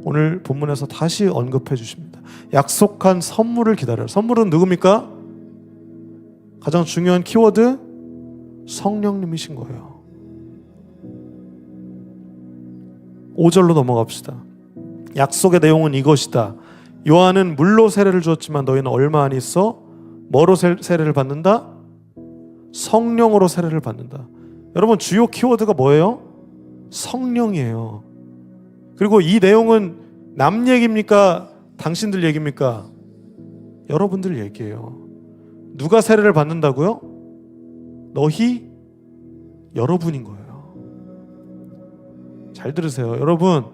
오늘 본문에서 다시 언급해 주십니다. 약속한 선물을 기다려요. 선물은 누굽니까? 가장 중요한 키워드, 성령님이신 거예요. 5절로 넘어갑시다. 약속의 내용은 이것이다. 요한은 물로 세례를 주었지만 너희는 얼마 안 있어 뭐로 세례를 받는다? 성령으로 세례를 받는다. 여러분, 주요 키워드가 뭐예요? 성령이에요. 그리고 이 내용은 남 얘기입니까? 당신들 얘기입니까? 여러분들 얘기예요. 누가 세례를 받는다고요? 너희, 여러분인 거예요. 잘 들으세요. 여러분,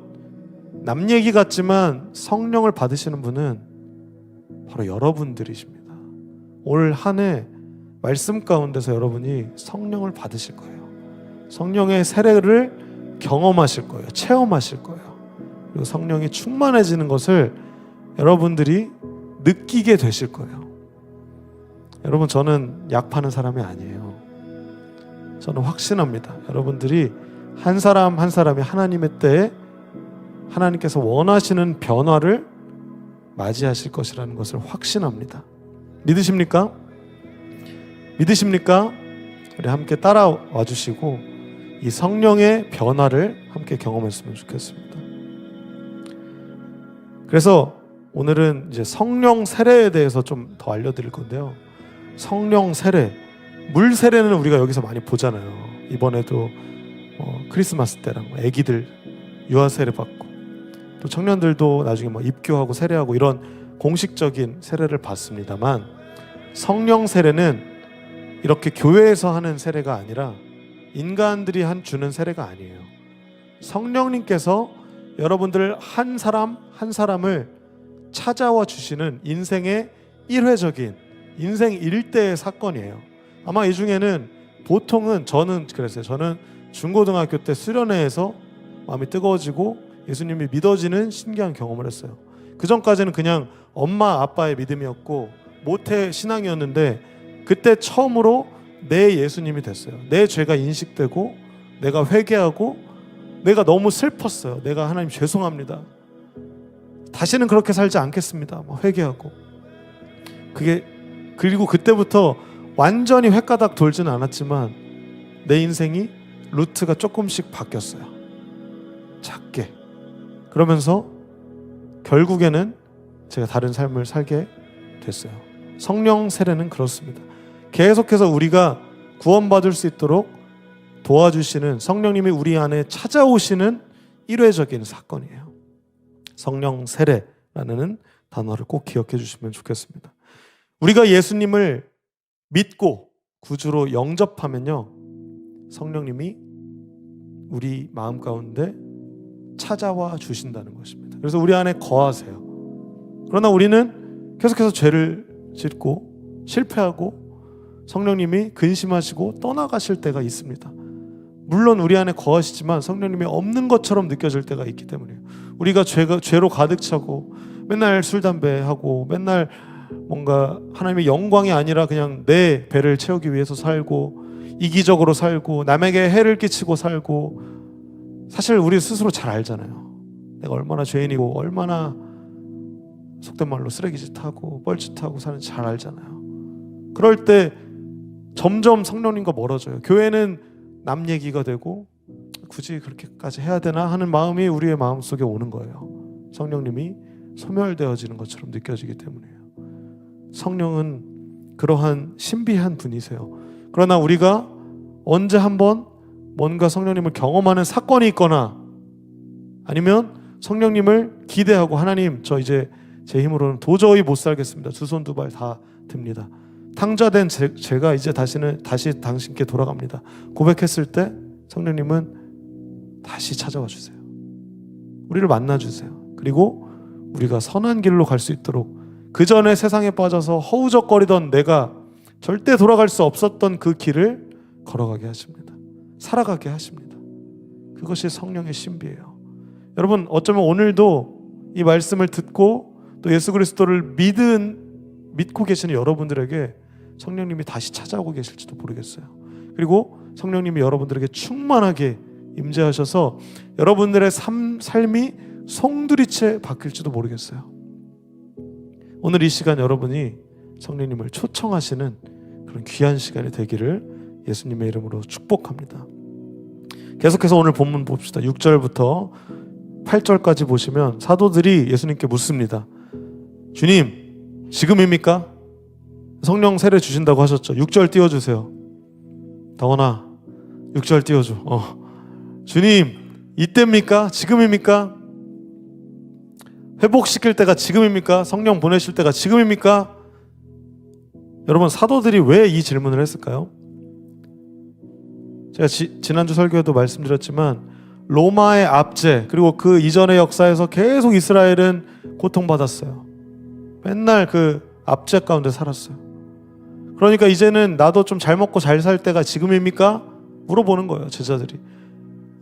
남 얘기 같지만 성령을 받으시는 분은 바로 여러분들이십니다. 올 한 해 말씀 가운데서 여러분이 성령을 받으실 거예요. 성령의 세례를 경험하실 거예요. 체험하실 거예요. 그리고 성령이 충만해지는 것을 여러분들이 느끼게 되실 거예요. 여러분, 저는 약 파는 사람이 아니에요. 저는 확신합니다. 여러분들이 한 사람 한 사람이 하나님의 때에 하나님께서 원하시는 변화를 맞이하실 것이라는 것을 확신합니다. 믿으십니까? 믿으십니까? 우리 함께 따라와 주시고 이 성령의 변화를 함께 경험했으면 좋겠습니다. 그래서 오늘은 이제 성령 세례에 대해서 좀 더 알려드릴 건데요. 성령 세례, 물 세례는 우리가 여기서 많이 보잖아요. 이번에도 크리스마스 때랑 아기들 유아 세례 받고, 또 청년들도 나중에 입교하고 세례하고 이런 공식적인 세례를 받습니다만, 성령 세례는 이렇게 교회에서 하는 세례가 아니라 인간들이 주는 세례가 아니에요. 성령님께서 여러분들 한 사람 한 사람을 찾아와 주시는 인생의 일회적인 인생 일대의 사건이에요. 아마 이 중에는 보통은 저는 그랬어요. 저는 중고등학교 때 수련회에서 마음이 뜨거워지고 예수님이 믿어지는 신기한 경험을 했어요. 그 전까지는 그냥 엄마 아빠의 믿음이었고 모태 신앙이었는데, 그때 처음으로 내 예수님이 됐어요. 내 죄가 인식되고 내가 회개하고 내가 너무 슬펐어요. 내가 하나님 죄송합니다. 다시는 그렇게 살지 않겠습니다. 회개하고. 그리고 그때부터 완전히 횟가닥 돌지는 않았지만 내 인생이 루트가 조금씩 바뀌었어요. 작게. 그러면서 결국에는 제가 다른 삶을 살게 됐어요. 성령 세례는 그렇습니다. 계속해서 우리가 구원받을 수 있도록 도와주시는 성령님이 우리 안에 찾아오시는 일회적인 사건이에요. 성령 세례라는 단어를 꼭 기억해 주시면 좋겠습니다. 우리가 예수님을 믿고 구주로 영접하면요, 성령님이 우리 마음 가운데 찾아와 주신다는 것입니다. 그래서 우리 안에 거하세요. 그러나 우리는 계속해서 죄를 짓고 실패하고 성령님이 근심하시고 떠나가실 때가 있습니다. 물론 우리 안에 거하시지만 성령님이 없는 것처럼 느껴질 때가 있기 때문이에요. 우리가 죄로 가득 차고 맨날 술 담배하고 맨날 뭔가 하나님의 영광이 아니라 그냥 내 배를 채우기 위해서 살고 이기적으로 살고 남에게 해를 끼치고 살고, 사실 우리 스스로 잘 알잖아요. 내가 얼마나 죄인이고 얼마나 속된 말로 쓰레기짓하고 뻘짓하고 사는지 잘 알잖아요. 그럴 때 점점 성령님과 멀어져요. 교회는 남 얘기가 되고 굳이 그렇게까지 해야 되나 하는 마음이 우리의 마음속에 오는 거예요. 성령님이 소멸되어지는 것처럼 느껴지기 때문이에요. 성령은 그러한 신비한 분이세요. 그러나 우리가 언제 한번 뭔가 성령님을 경험하는 사건이 있거나 아니면 성령님을 기대하고, 하나님 저 이제 제 힘으로는 도저히 못 살겠습니다. 두 손 두 발 다 듭니다. 탕자된 제가 이제 다시 당신께 돌아갑니다. 고백했을 때 성령님은 다시 찾아와 주세요. 우리를 만나 주세요. 그리고 우리가 선한 길로 갈 수 있도록, 그 전에 세상에 빠져서 허우적거리던 내가 절대 돌아갈 수 없었던 그 길을 걸어가게 하십니다. 살아가게 하십니다. 그것이 성령의 신비예요. 여러분, 어쩌면 오늘도 이 말씀을 듣고 또 예수 그리스도를 믿고 계시는 여러분들에게 성령님이 다시 찾아오고 계실지도 모르겠어요. 그리고 성령님이 여러분들에게 충만하게 임재하셔서 여러분들의 삶이 송두리째 바뀔지도 모르겠어요. 오늘 이 시간 여러분이 성령님을 초청하시는 그런 귀한 시간이 되기를 예수님의 이름으로 축복합니다. 계속해서 오늘 본문 봅시다. 6절부터 8절까지 보시면 사도들이 예수님께 묻습니다. 주님, 지금입니까? 성령 세례 주신다고 하셨죠. 6절 띄워주세요. 다원아, 6절 띄워줘. 주님, 이때입니까? 지금입니까? 회복시킬 때가 지금입니까? 성령 보내실 때가 지금입니까? 여러분, 사도들이 왜 이 질문을 했을까요? 제가 지난주 설교에도 말씀드렸지만 로마의 압제, 그리고 그 이전의 역사에서 계속 이스라엘은 고통받았어요. 맨날 그 압제 가운데 살았어요. 그러니까 이제는 나도 좀 잘 먹고 잘 살 때가 지금입니까? 물어보는 거예요. 제자들이.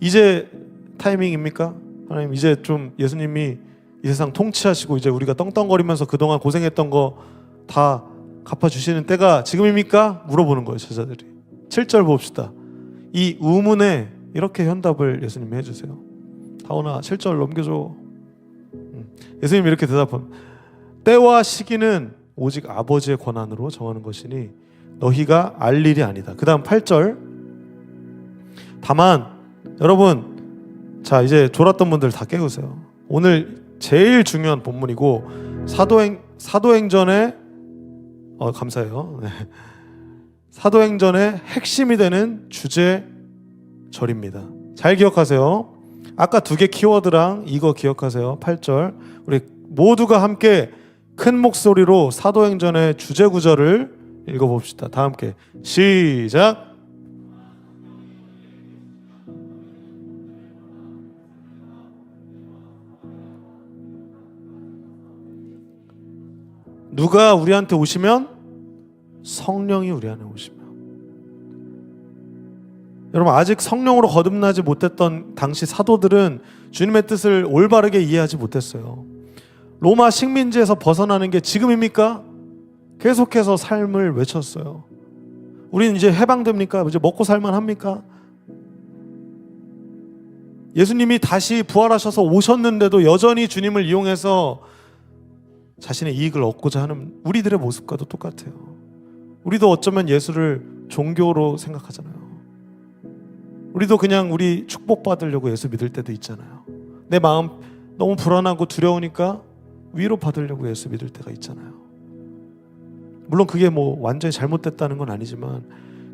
이제 타이밍입니까? 하나님, 이제 좀 예수님이 이 세상 통치하시고 이제 우리가 떵떵거리면서 그동안 고생했던 거 다 갚아주시는 때가 지금입니까? 물어보는 거예요. 제자들이. 7절 봅시다. 이 의문에 이렇게 현답을 예수님이 해주세요. 다원아 7절 넘겨줘. 예수님이 이렇게 대답합니다. 때와 시기는 오직 아버지의 권한으로 정하는 것이니 너희가 알 일이 아니다. 그 다음 8절. 다만 여러분, 자 이제 졸았던 분들 다 깨우세요. 오늘 제일 중요한 본문이고 사도행전의 감사해요. 네. 사도행전의 핵심이 되는 주제절입니다. 잘 기억하세요. 아까 두 개 키워드랑 이거 기억하세요. 8절. 우리 모두가 함께 큰 목소리로 사도행전의 주제 구절을 읽어봅시다. 다 함께 시작. 누가 우리한테 오시면 성령이 우리 안에 오시면. 여러분, 아직 성령으로 거듭나지 못했던 당시 사도들은 주님의 뜻을 올바르게 이해하지 못했어요. 로마 식민지에서 벗어나는 게 지금입니까? 계속해서 삶을 외쳤어요. 우리는 이제 해방됩니까? 이제 먹고 살만 합니까? 예수님이 다시 부활하셔서 오셨는데도 여전히 주님을 이용해서 자신의 이익을 얻고자 하는 우리들의 모습과도 똑같아요. 우리도 어쩌면 예수를 종교로 생각하잖아요. 우리도 그냥 우리 축복받으려고 예수 믿을 때도 있잖아요. 내 마음 너무 불안하고 두려우니까 위로 받으려고 예수 믿을 때가 있잖아요. 물론 그게 뭐 완전히 잘못됐다는 건 아니지만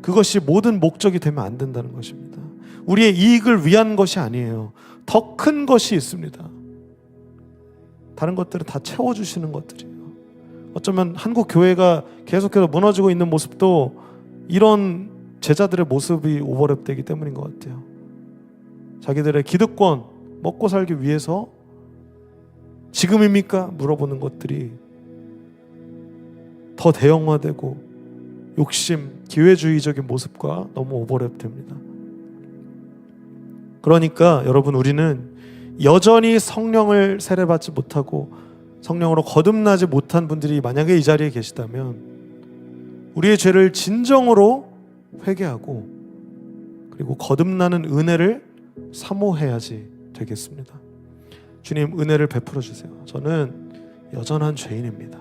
그것이 모든 목적이 되면 안 된다는 것입니다. 우리의 이익을 위한 것이 아니에요. 더 큰 것이 있습니다. 다른 것들은 다 채워주시는 것들이에요. 어쩌면 한국 교회가 계속해서 무너지고 있는 모습도 이런 제자들의 모습이 오버랩되기 때문인 것 같아요. 자기들의 기득권, 먹고 살기 위해서 지금입니까? 물어보는 것들이 더 대형화되고 욕심, 기회주의적인 모습과 너무 오버랩됩니다. 그러니까 여러분, 우리는 여전히 성령을 세례받지 못하고 성령으로 거듭나지 못한 분들이 만약에 이 자리에 계시다면 우리의 죄를 진정으로 회개하고 그리고 거듭나는 은혜를 사모해야지 되겠습니다. 주님, 은혜를 베풀어 주세요. 저는 여전한 죄인입니다.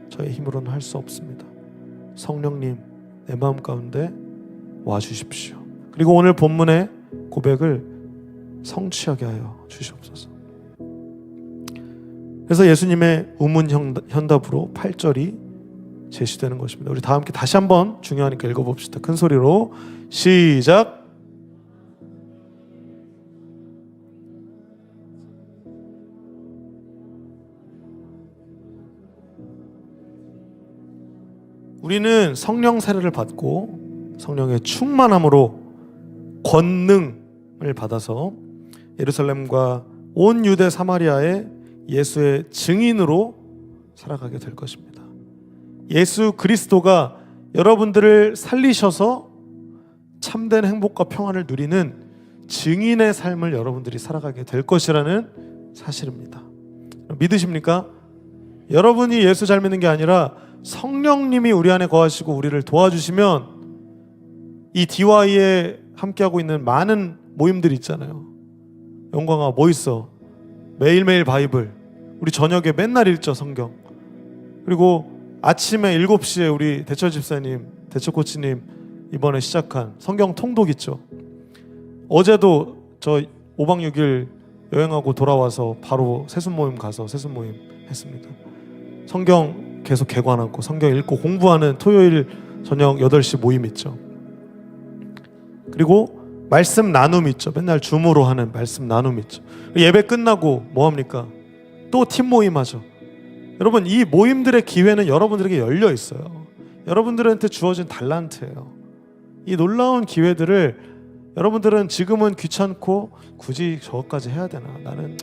저의 힘으로는 할 수 없습니다. 성령님, 내 마음 가운데 와 주십시오. 그리고 오늘 본문의 고백을 성취하게 하여 주시옵소서. 그래서 예수님의 우문 현답으로 8절이 제시되는 것입니다. 우리 다 함께 다시 한번 중요하니까 읽어봅시다. 큰 소리로 시작. 우리는 성령 세례를 받고 성령의 충만함으로 권능을 받아서 예루살렘과 온 유대 사마리아의 예수의 증인으로 살아가게 될 것입니다. 예수 그리스도가 여러분들을 살리셔서 참된 행복과 평안을 누리는 증인의 삶을 여러분들이 살아가게 될 것이라는 사실입니다. 믿으십니까? 여러분이 예수 잘 믿는 게 아니라 성령님이 우리 안에 거하시고 우리를 도와주시면 이 DY에 함께하고 있는 많은 모임들이 있잖아요. 영광아, 뭐 있어? 매일매일 바이블, 우리 저녁에 맨날 읽죠, 성경. 그리고 아침에 7시에 우리 대철 집사님, 대철 코치님 이번에 시작한 성경 통독 있죠. 어제도 저 5박 6일 여행하고 돌아와서 바로 세순 모임 가서 세순 모임 했습니다. 성경 계속 개관하고 성경 읽고 공부하는 토요일 저녁 8시 모임 있죠. 그리고 말씀 나눔 있죠. 맨날 줌으로 하는 말씀 나눔 있죠. 예배 끝나고 뭐 합니까? 또 팀 모임 하죠. 여러분, 이 모임들의 기회는 여러분들에게 열려 있어요. 여러분들한테 주어진 달란트예요. 이 놀라운 기회들을 여러분들은 지금은 귀찮고 굳이 저것까지 해야 되나? 나는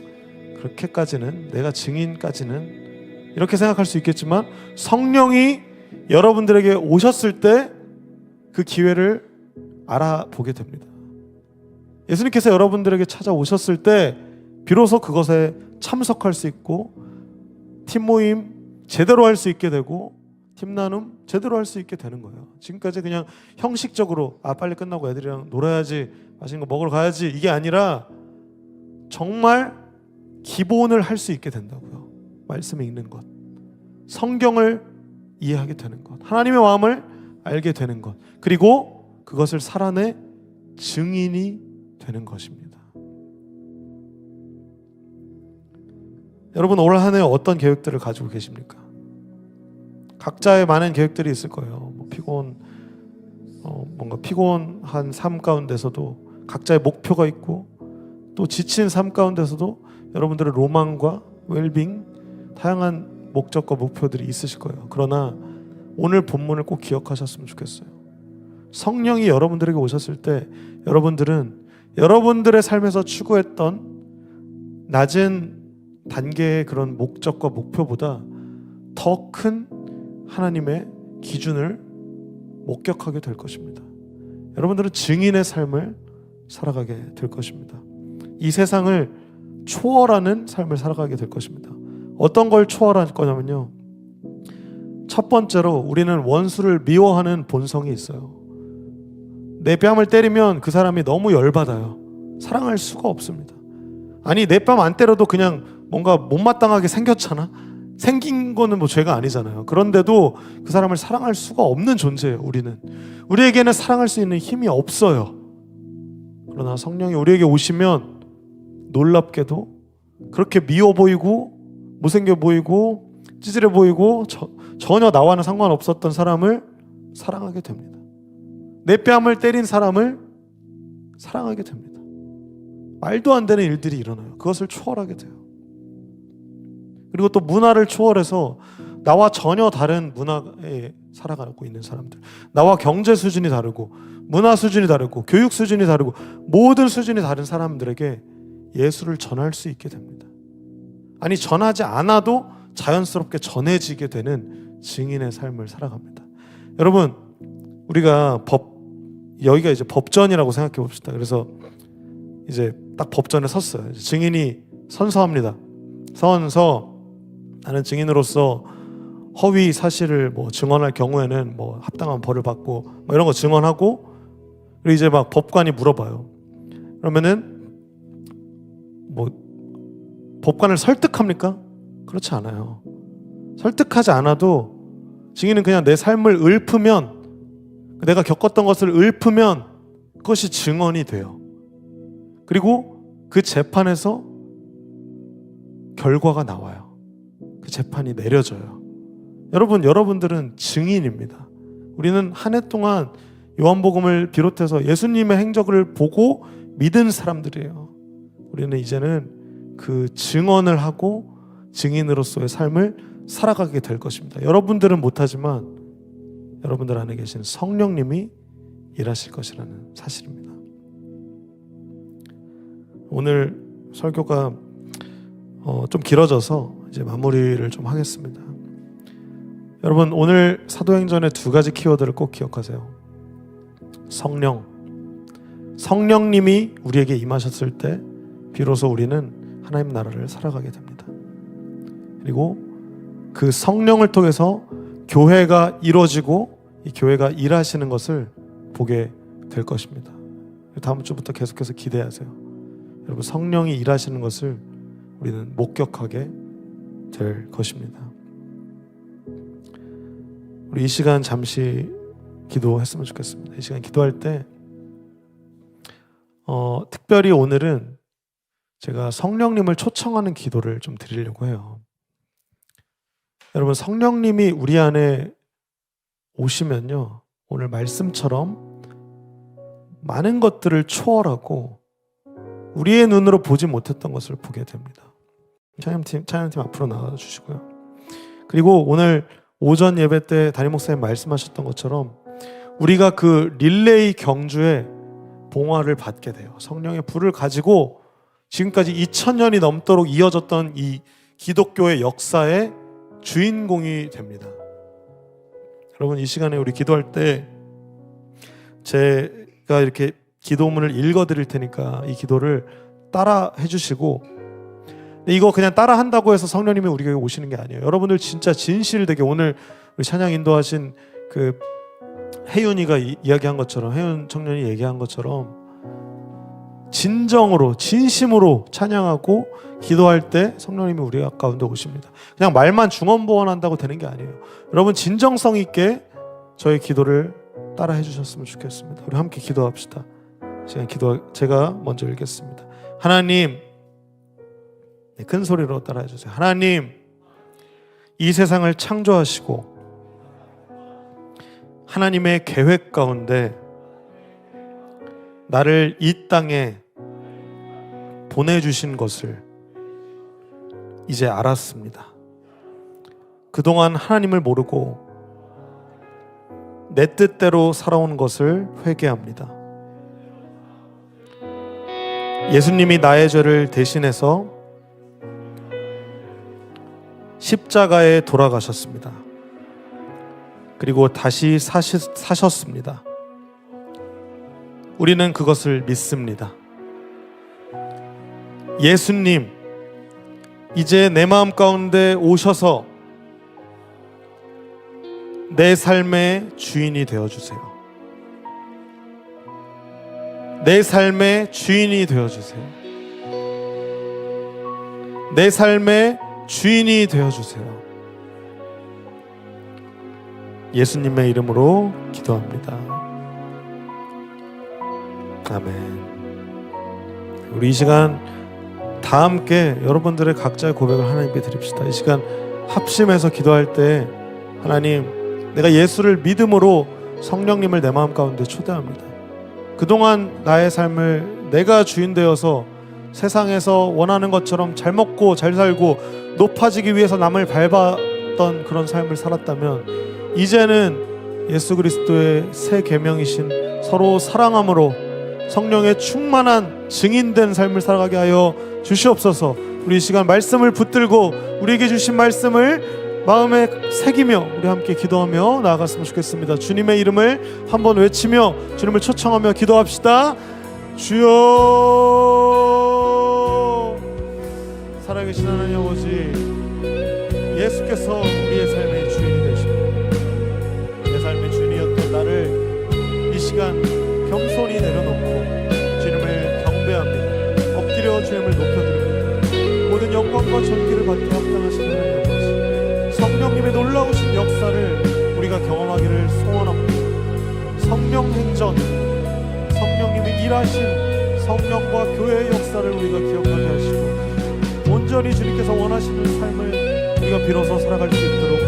그렇게까지는, 내가 증인까지는 이렇게 생각할 수 있겠지만 성령이 여러분들에게 오셨을 때 그 기회를 알아보게 됩니다. 예수님께서 여러분들에게 찾아오셨을 때 비로소 그것에 참석할 수 있고 팀 모임 제대로 할 수 있게 되고 팀 나눔 제대로 할 수 있게 되는 거예요. 지금까지 그냥 형식적으로 빨리 끝나고 애들이랑 놀아야지, 맛있는 거 먹으러 가야지, 이게 아니라 정말 기본을 할 수 있게 된다고요. 말씀을 읽는 것, 성경을 이해하게 되는 것, 하나님의 마음을 알게 되는 것, 그리고 그것을 살아내 증인이 되는 것입니다. 여러분 올 한 해 어떤 계획들을 가지고 계십니까? 각자의 많은 계획들이 있을 거예요. 뭔가 피곤한 삶 가운데서도 각자의 목표가 있고, 또 지친 삶 가운데서도 여러분들의 로망과 웰빙, 다양한 목적과 목표들이 있으실 거예요. 그러나 오늘 본문을 꼭 기억하셨으면 좋겠어요. 성령이 여러분들에게 오셨을 때 여러분들은 여러분들의 삶에서 추구했던 낮은 단계의 그런 목적과 목표보다 더 큰 하나님의 기준을 목격하게 될 것입니다. 여러분들은 증인의 삶을 살아가게 될 것입니다. 이 세상을 초월하는 삶을 살아가게 될 것입니다. 어떤 걸 초월할 거냐면요, 첫 번째로 우리는 원수를 미워하는 본성이 있어요. 내 뺨을 때리면 그 사람이 너무 열받아요. 사랑할 수가 없습니다. 아니 내 뺨 안 때려도 그냥 뭔가 못마땅하게 생겼잖아. 생긴 거는 뭐 죄가 아니잖아요. 그런데도 그 사람을 사랑할 수가 없는 존재예요. 우리에게는 사랑할 수 있는 힘이 없어요. 그러나 성령이 우리에게 오시면 놀랍게도 그렇게 미워 보이고 못생겨 보이고 찌질해 보이고 전혀 나와는 상관없었던 사람을 사랑하게 됩니다. 내 뺨을 때린 사람을 사랑하게 됩니다. 말도 안 되는 일들이 일어나요. 그것을 초월하게 돼요. 그리고 또 문화를 초월해서 나와 전혀 다른 문화에 살아가고 있는 사람들, 나와 경제 수준이 다르고 문화 수준이 다르고 교육 수준이 다르고 모든 수준이 다른 사람들에게 예수를 전할 수 있게 됩니다. 아니 전하지 않아도 자연스럽게 전해지게 되는 증인의 삶을 살아갑니다. 여러분 우리가 여기가 이제 법전이라고 생각해 봅시다. 그래서 이제 딱 법전에 섰어요. 증인이 선서합니다. 선서 나는 증인으로서 허위 사실을 증언할 경우에는 합당한 벌을 받고 이런 거 증언하고, 그리고 이제 막 법관이 물어봐요. 그러면은 법관을 설득합니까? 그렇지 않아요. 설득하지 않아도 증인은 그냥 내 삶을 읊으면, 내가 겪었던 것을 읊으면 그것이 증언이 돼요. 그리고 그 재판에서 결과가 나와요. 그 재판이 내려져요. 여러분들은 증인입니다. 우리는 한 해 동안 요한복음을 비롯해서 예수님의 행적을 보고 믿은 사람들이에요. 우리는 이제는 그 증언을 하고 증인으로서의 삶을 살아가게 될 것입니다. 여러분들은 못하지만 여러분들 안에 계신 성령님이 일하실 것이라는 사실입니다. 오늘 설교가 좀 길어져서 이제 마무리를 좀 하겠습니다. 여러분 오늘 사도행전의 두 가지 키워드를 꼭 기억하세요. 성령님이 우리에게 임하셨을 때 비로소 우리는 하나님 나라를 살아가게 됩니다. 그리고 그 성령을 통해서 교회가 이루어지고 이 교회가 일하시는 것을 보게 될 것입니다. 다음 주부터 계속해서 기대하세요. 여러분 성령이 일하시는 것을 우리는 목격하게 될 것입니다. 우리 이 시간 잠시 기도했으면 좋겠습니다. 이 시간 기도할 때 특별히 오늘은 제가 성령님을 초청하는 기도를 좀 드리려고 해요. 여러분 성령님이 우리 안에 오시면요, 오늘 말씀처럼 많은 것들을 초월하고 우리의 눈으로 보지 못했던 것을 보게 됩니다. 찬양팀 앞으로 나와주시고요. 그리고 오늘 오전 예배 때 담임 목사님 말씀하셨던 것처럼 우리가 그 릴레이 경주에 봉화를 받게 돼요. 성령의 불을 가지고 지금까지 2000년이 넘도록 이어졌던 이 기독교의 역사의 주인공이 됩니다. 여러분 이 시간에 우리 기도할 때 제 제가 이렇게 기도문을 읽어드릴 테니까 이 기도를 따라 해주시고, 근데 이거 그냥 따라 한다고 해서 성령님이 우리에게 오시는 게 아니에요. 여러분들 진짜 진실되게 오늘 우리 찬양 인도하신 그 혜윤이가 이야기한 것처럼, 혜윤 청년이 얘기한 것처럼 진정으로 진심으로 찬양하고 기도할 때 성령님이 우리 가운데 오십니다. 그냥 말만 중언부언한다고 되는 게 아니에요. 여러분 진정성 있게 저의 기도를 따라 해주셨으면 좋겠습니다. 우리 함께 기도합시다. 제가 먼저 읽겠습니다. 하나님, 큰 소리로 따라 해주세요. 하나님, 이 세상을 창조하시고 하나님의 계획 가운데 나를 이 땅에 보내주신 것을 이제 알았습니다. 그동안 하나님을 모르고 내 뜻대로 살아온 것을 회개합니다. 예수님이 나의 죄를 대신해서 십자가에 돌아가셨습니다. 그리고 다시 사셨습니다. 우리는 그것을 믿습니다. 예수님, 이제 내 마음 가운데 오셔서 내 삶의 주인이 되어주세요. 내 삶의 주인이 되어주세요. 내 삶의 주인이 되어주세요. 예수님의 이름으로 기도합니다. 아멘. 우리 이 시간 다 함께 여러분들의 각자의 고백을 하나님께 드립시다. 이 시간 합심해서 기도할 때 하나님, 내가 예수를 믿음으로 성령님을 내 마음 가운데 초대합니다. 그동안 나의 삶을 내가 주인 되어서 세상에서 원하는 것처럼 잘 먹고 잘 살고 높아지기 위해서 남을 밟았던 그런 삶을 살았다면, 이제는 예수 그리스도의 새 계명이신 서로 사랑함으로 성령의 충만한 증인된 삶을 살아가게 하여 주시옵소서. 우리 이 시간 말씀을 붙들고 우리에게 주신 말씀을 마음에 새기며 우리 함께 기도하며 나아갔으면 좋겠습니다. 주님의 이름을 한번 외치며 주님을 초청하며 기도합시다. 주여, 살아계신 하나님 아버지, 예수께서 우리의 삶의 주인이 되십니다. 내 삶의 주인이었던 나를 이 시간 겸손히 내려놓고 주님을 경배합니다. 엎드려 주님을 높여드립니다. 모든 영광과 존귀를 받기 합당하신 하나님 아버지, 성령님의 놀라우신 역사를 우리가 경험하기를 소원합니다. 성령 행전, 성령님이 일하신 성령과 교회의 역사를 우리가 기억하게 하시고 온전히 주님께서 원하시는 삶을 우리가 비로소 살아갈 수 있도록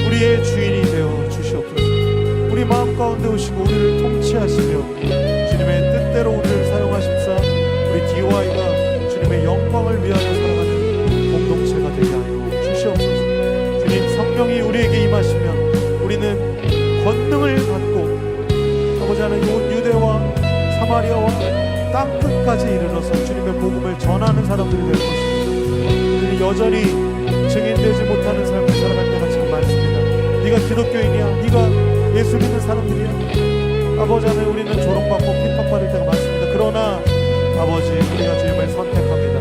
우리의 주인이 되어 주시옵소서. 우리 마음 가운데 오시고 우리를 통치하시며 주님의 뜻대로 우리를 사용하십사 우리 DY가 주님의 영광을 위하여 살아가는 공동체가 되게 하여 주시옵소서. 주님, 성령이 우리에게 임하시면 우리는 권능을 받고 가고자 하는 유대와 사마리아와 땅 끝까지 이르러서 주님의 복음을 전하는 사람들이 될 것입니다. 우리는 여전히 증인되지 못하는 삶을 살아갈 때가 참 많습니다. 네가 기독교인이야, 네가 예수 믿는 사람들이야, 아버지 안에 우리는 조롱받고 핍박받을 때가 많습니다. 그러나 아버지, 우리가 주님을 선택합니다.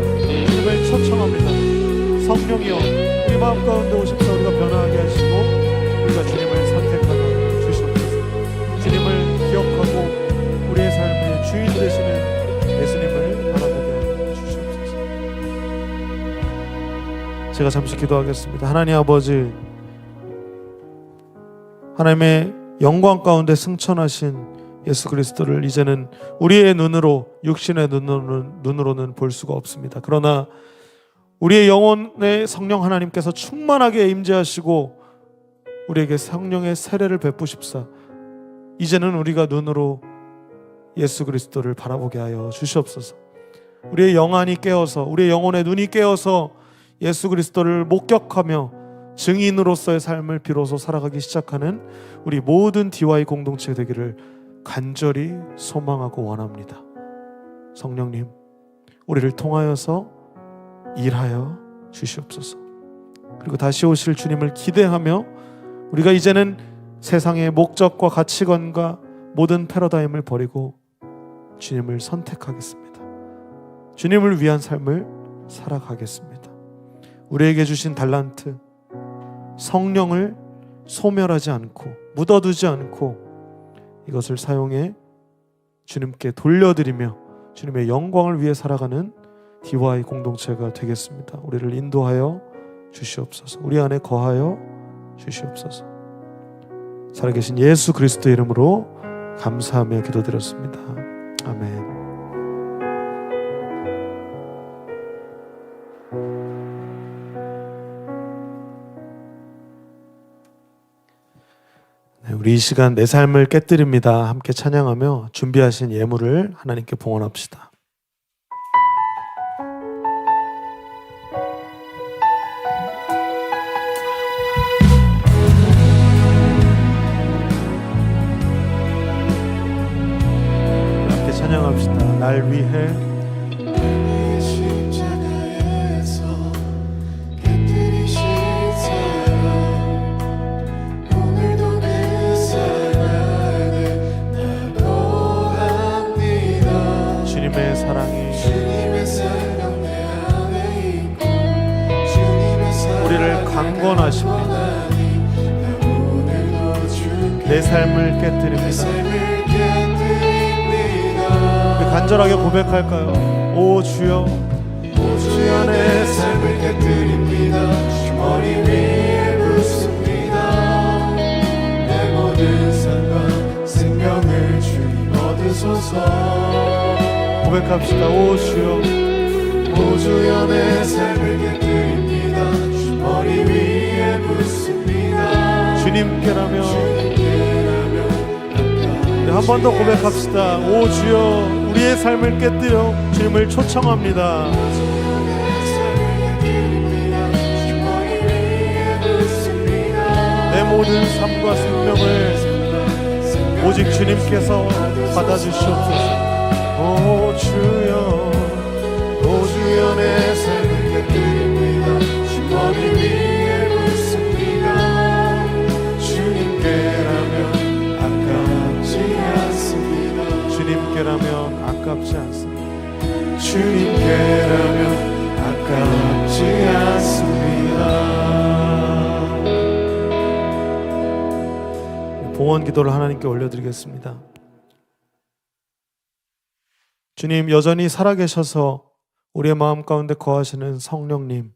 주님을 초청합니다. 성령이여, 우리 마음 가운데 오십사 우리가 변화하게 하시고 우리가 주님을 선택하게 주시옵소서. 주님을 기억하고 우리의 삶의 주인 되시는 예수님을 바라보게 주시옵소서. 제가 잠시 기도하겠습니다. 하나님 아버지, 하나님의 영광 가운데 승천하신 예수 그리스도를 이제는 우리의 눈으로, 육신의 눈으로는 볼 수가 없습니다. 그러나 우리의 영혼의 성령 하나님께서 충만하게 임재하시고 우리에게 성령의 세례를 베푸십사 이제는 우리가 눈으로 예수 그리스도를 바라보게 하여 주시옵소서. 우리의 영안이 깨어서, 우리의 영혼의 눈이 깨어서 예수 그리스도를 목격하며 증인으로서의 삶을 비로소 살아가기 시작하는 우리 모든 DY 공동체 되기를 간절히 소망하고 원합니다. 성령님, 우리를 통하여서 일하여 주시옵소서. 그리고 다시 오실 주님을 기대하며 우리가 이제는 세상의 목적과 가치관과 모든 패러다임을 버리고 주님을 선택하겠습니다. 주님을 위한 삶을 살아가겠습니다. 우리에게 주신 달란트, 성령을 소멸하지 않고 묻어두지 않고 이것을 사용해 주님께 돌려드리며 주님의 영광을 위해 살아가는 DY 공동체가 되겠습니다. 우리를 인도하여 주시옵소서. 우리 안에 거하여 주시옵소서. 살아계신 예수 그리스도의 이름으로 감사하며 기도드렸습니다. 아멘. 우리 이 시간 내 삶을 깨뜨립니다. 함께 찬양하며 준비하신 예물을 하나님께 봉헌합시다. 함께 찬양합시다. 날 위해 주님의 사랑이 우리를 강권하십니다. 내 삶을 깨뜨립니다. 우리 간절하게 고백할까요? 오 주여, 오 주여 내 삶을 깨뜨립니다. 머리 위에 붓습니다. 내 모든 삶과 생명을 주님 얻으소서. 고백합시다. 오 주여, 오 주여 내 삶을 깨뜨립니다. 머리 위에 붓습니다. 주님께라면 한 번 더 고백합시다. 오 주여, 우리의 삶을 깨뜨려 주님을 초청합니다. 내 모든 삶과 생명을 오직 주님께서 받아주시옵소서. 오 주여, 오 주여 내 삶을 깨뜨립니다. 머리 위에 붓습니다. 주님께라면 아깝지 않습니다. 주님께라면 아깝지 않습니다. 주님께라면 아깝지 않습니다. 봉헌 기도를 하나님께 올려드리겠습니다. 주님, 여전히 살아계셔서 우리의 마음 가운데 거하시는 성령님,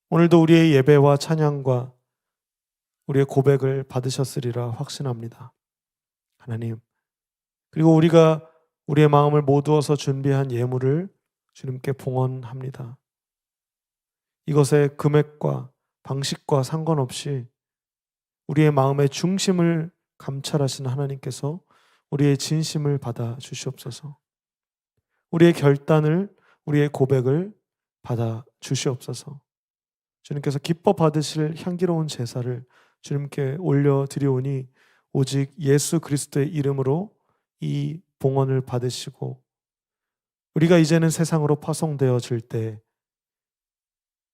오늘도 우리의 예배와 찬양과 우리의 고백을 받으셨으리라 확신합니다. 하나님, 그리고 우리가 우리의 마음을 모두어서 준비한 예물을 주님께 봉헌합니다. 이것의 금액과 방식과 상관없이 우리의 마음의 중심을 감찰하시는 하나님께서 우리의 진심을 받아 주시옵소서. 우리의 결단을, 우리의 고백을 받아 주시옵소서. 주님께서 기뻐 받으실 향기로운 제사를 주님께 올려드리오니 오직 예수 그리스도의 이름으로 이 봉헌을 받으시고 우리가 이제는 세상으로 파송되어질 때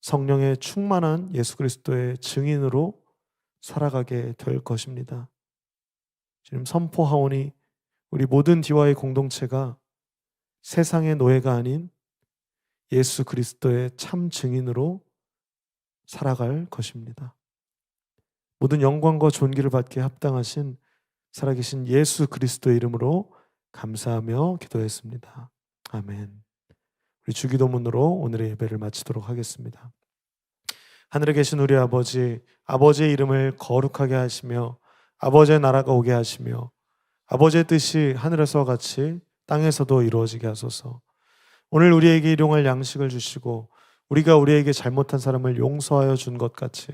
성령의 충만한 예수 그리스도의 증인으로 살아가게 될 것입니다. 주님, 선포하오니 우리 모든 DY 공동체가 세상의 노예가 아닌 예수 그리스도의 참 증인으로 살아갈 것입니다. 모든 영광과 존귀를 받기에 합당하신 살아계신 예수 그리스도의 이름으로 감사하며 기도했습니다. 아멘. 우리 주기도문으로 오늘의 예배를 마치도록 하겠습니다. 하늘에 계신 우리 아버지, 아버지의 이름을 거룩하게 하시며 아버지의 나라가 오게 하시며 아버지의 뜻이 하늘에서와 같이 땅에서도 이루어지게 하소서. 오늘 우리에게 일용할 양식을 주시고 우리가 우리에게 잘못한 사람을 용서하여 준 것 같이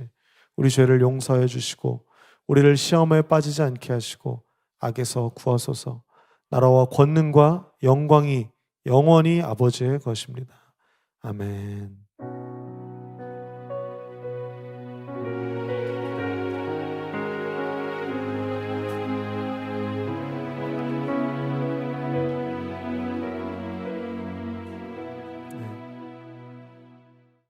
우리 죄를 용서하여 주시고 우리를 시험에 빠지지 않게 하시고 악에서 구하소서. 나라와 권능과 영광이 영원히 아버지의 것입니다. 아멘.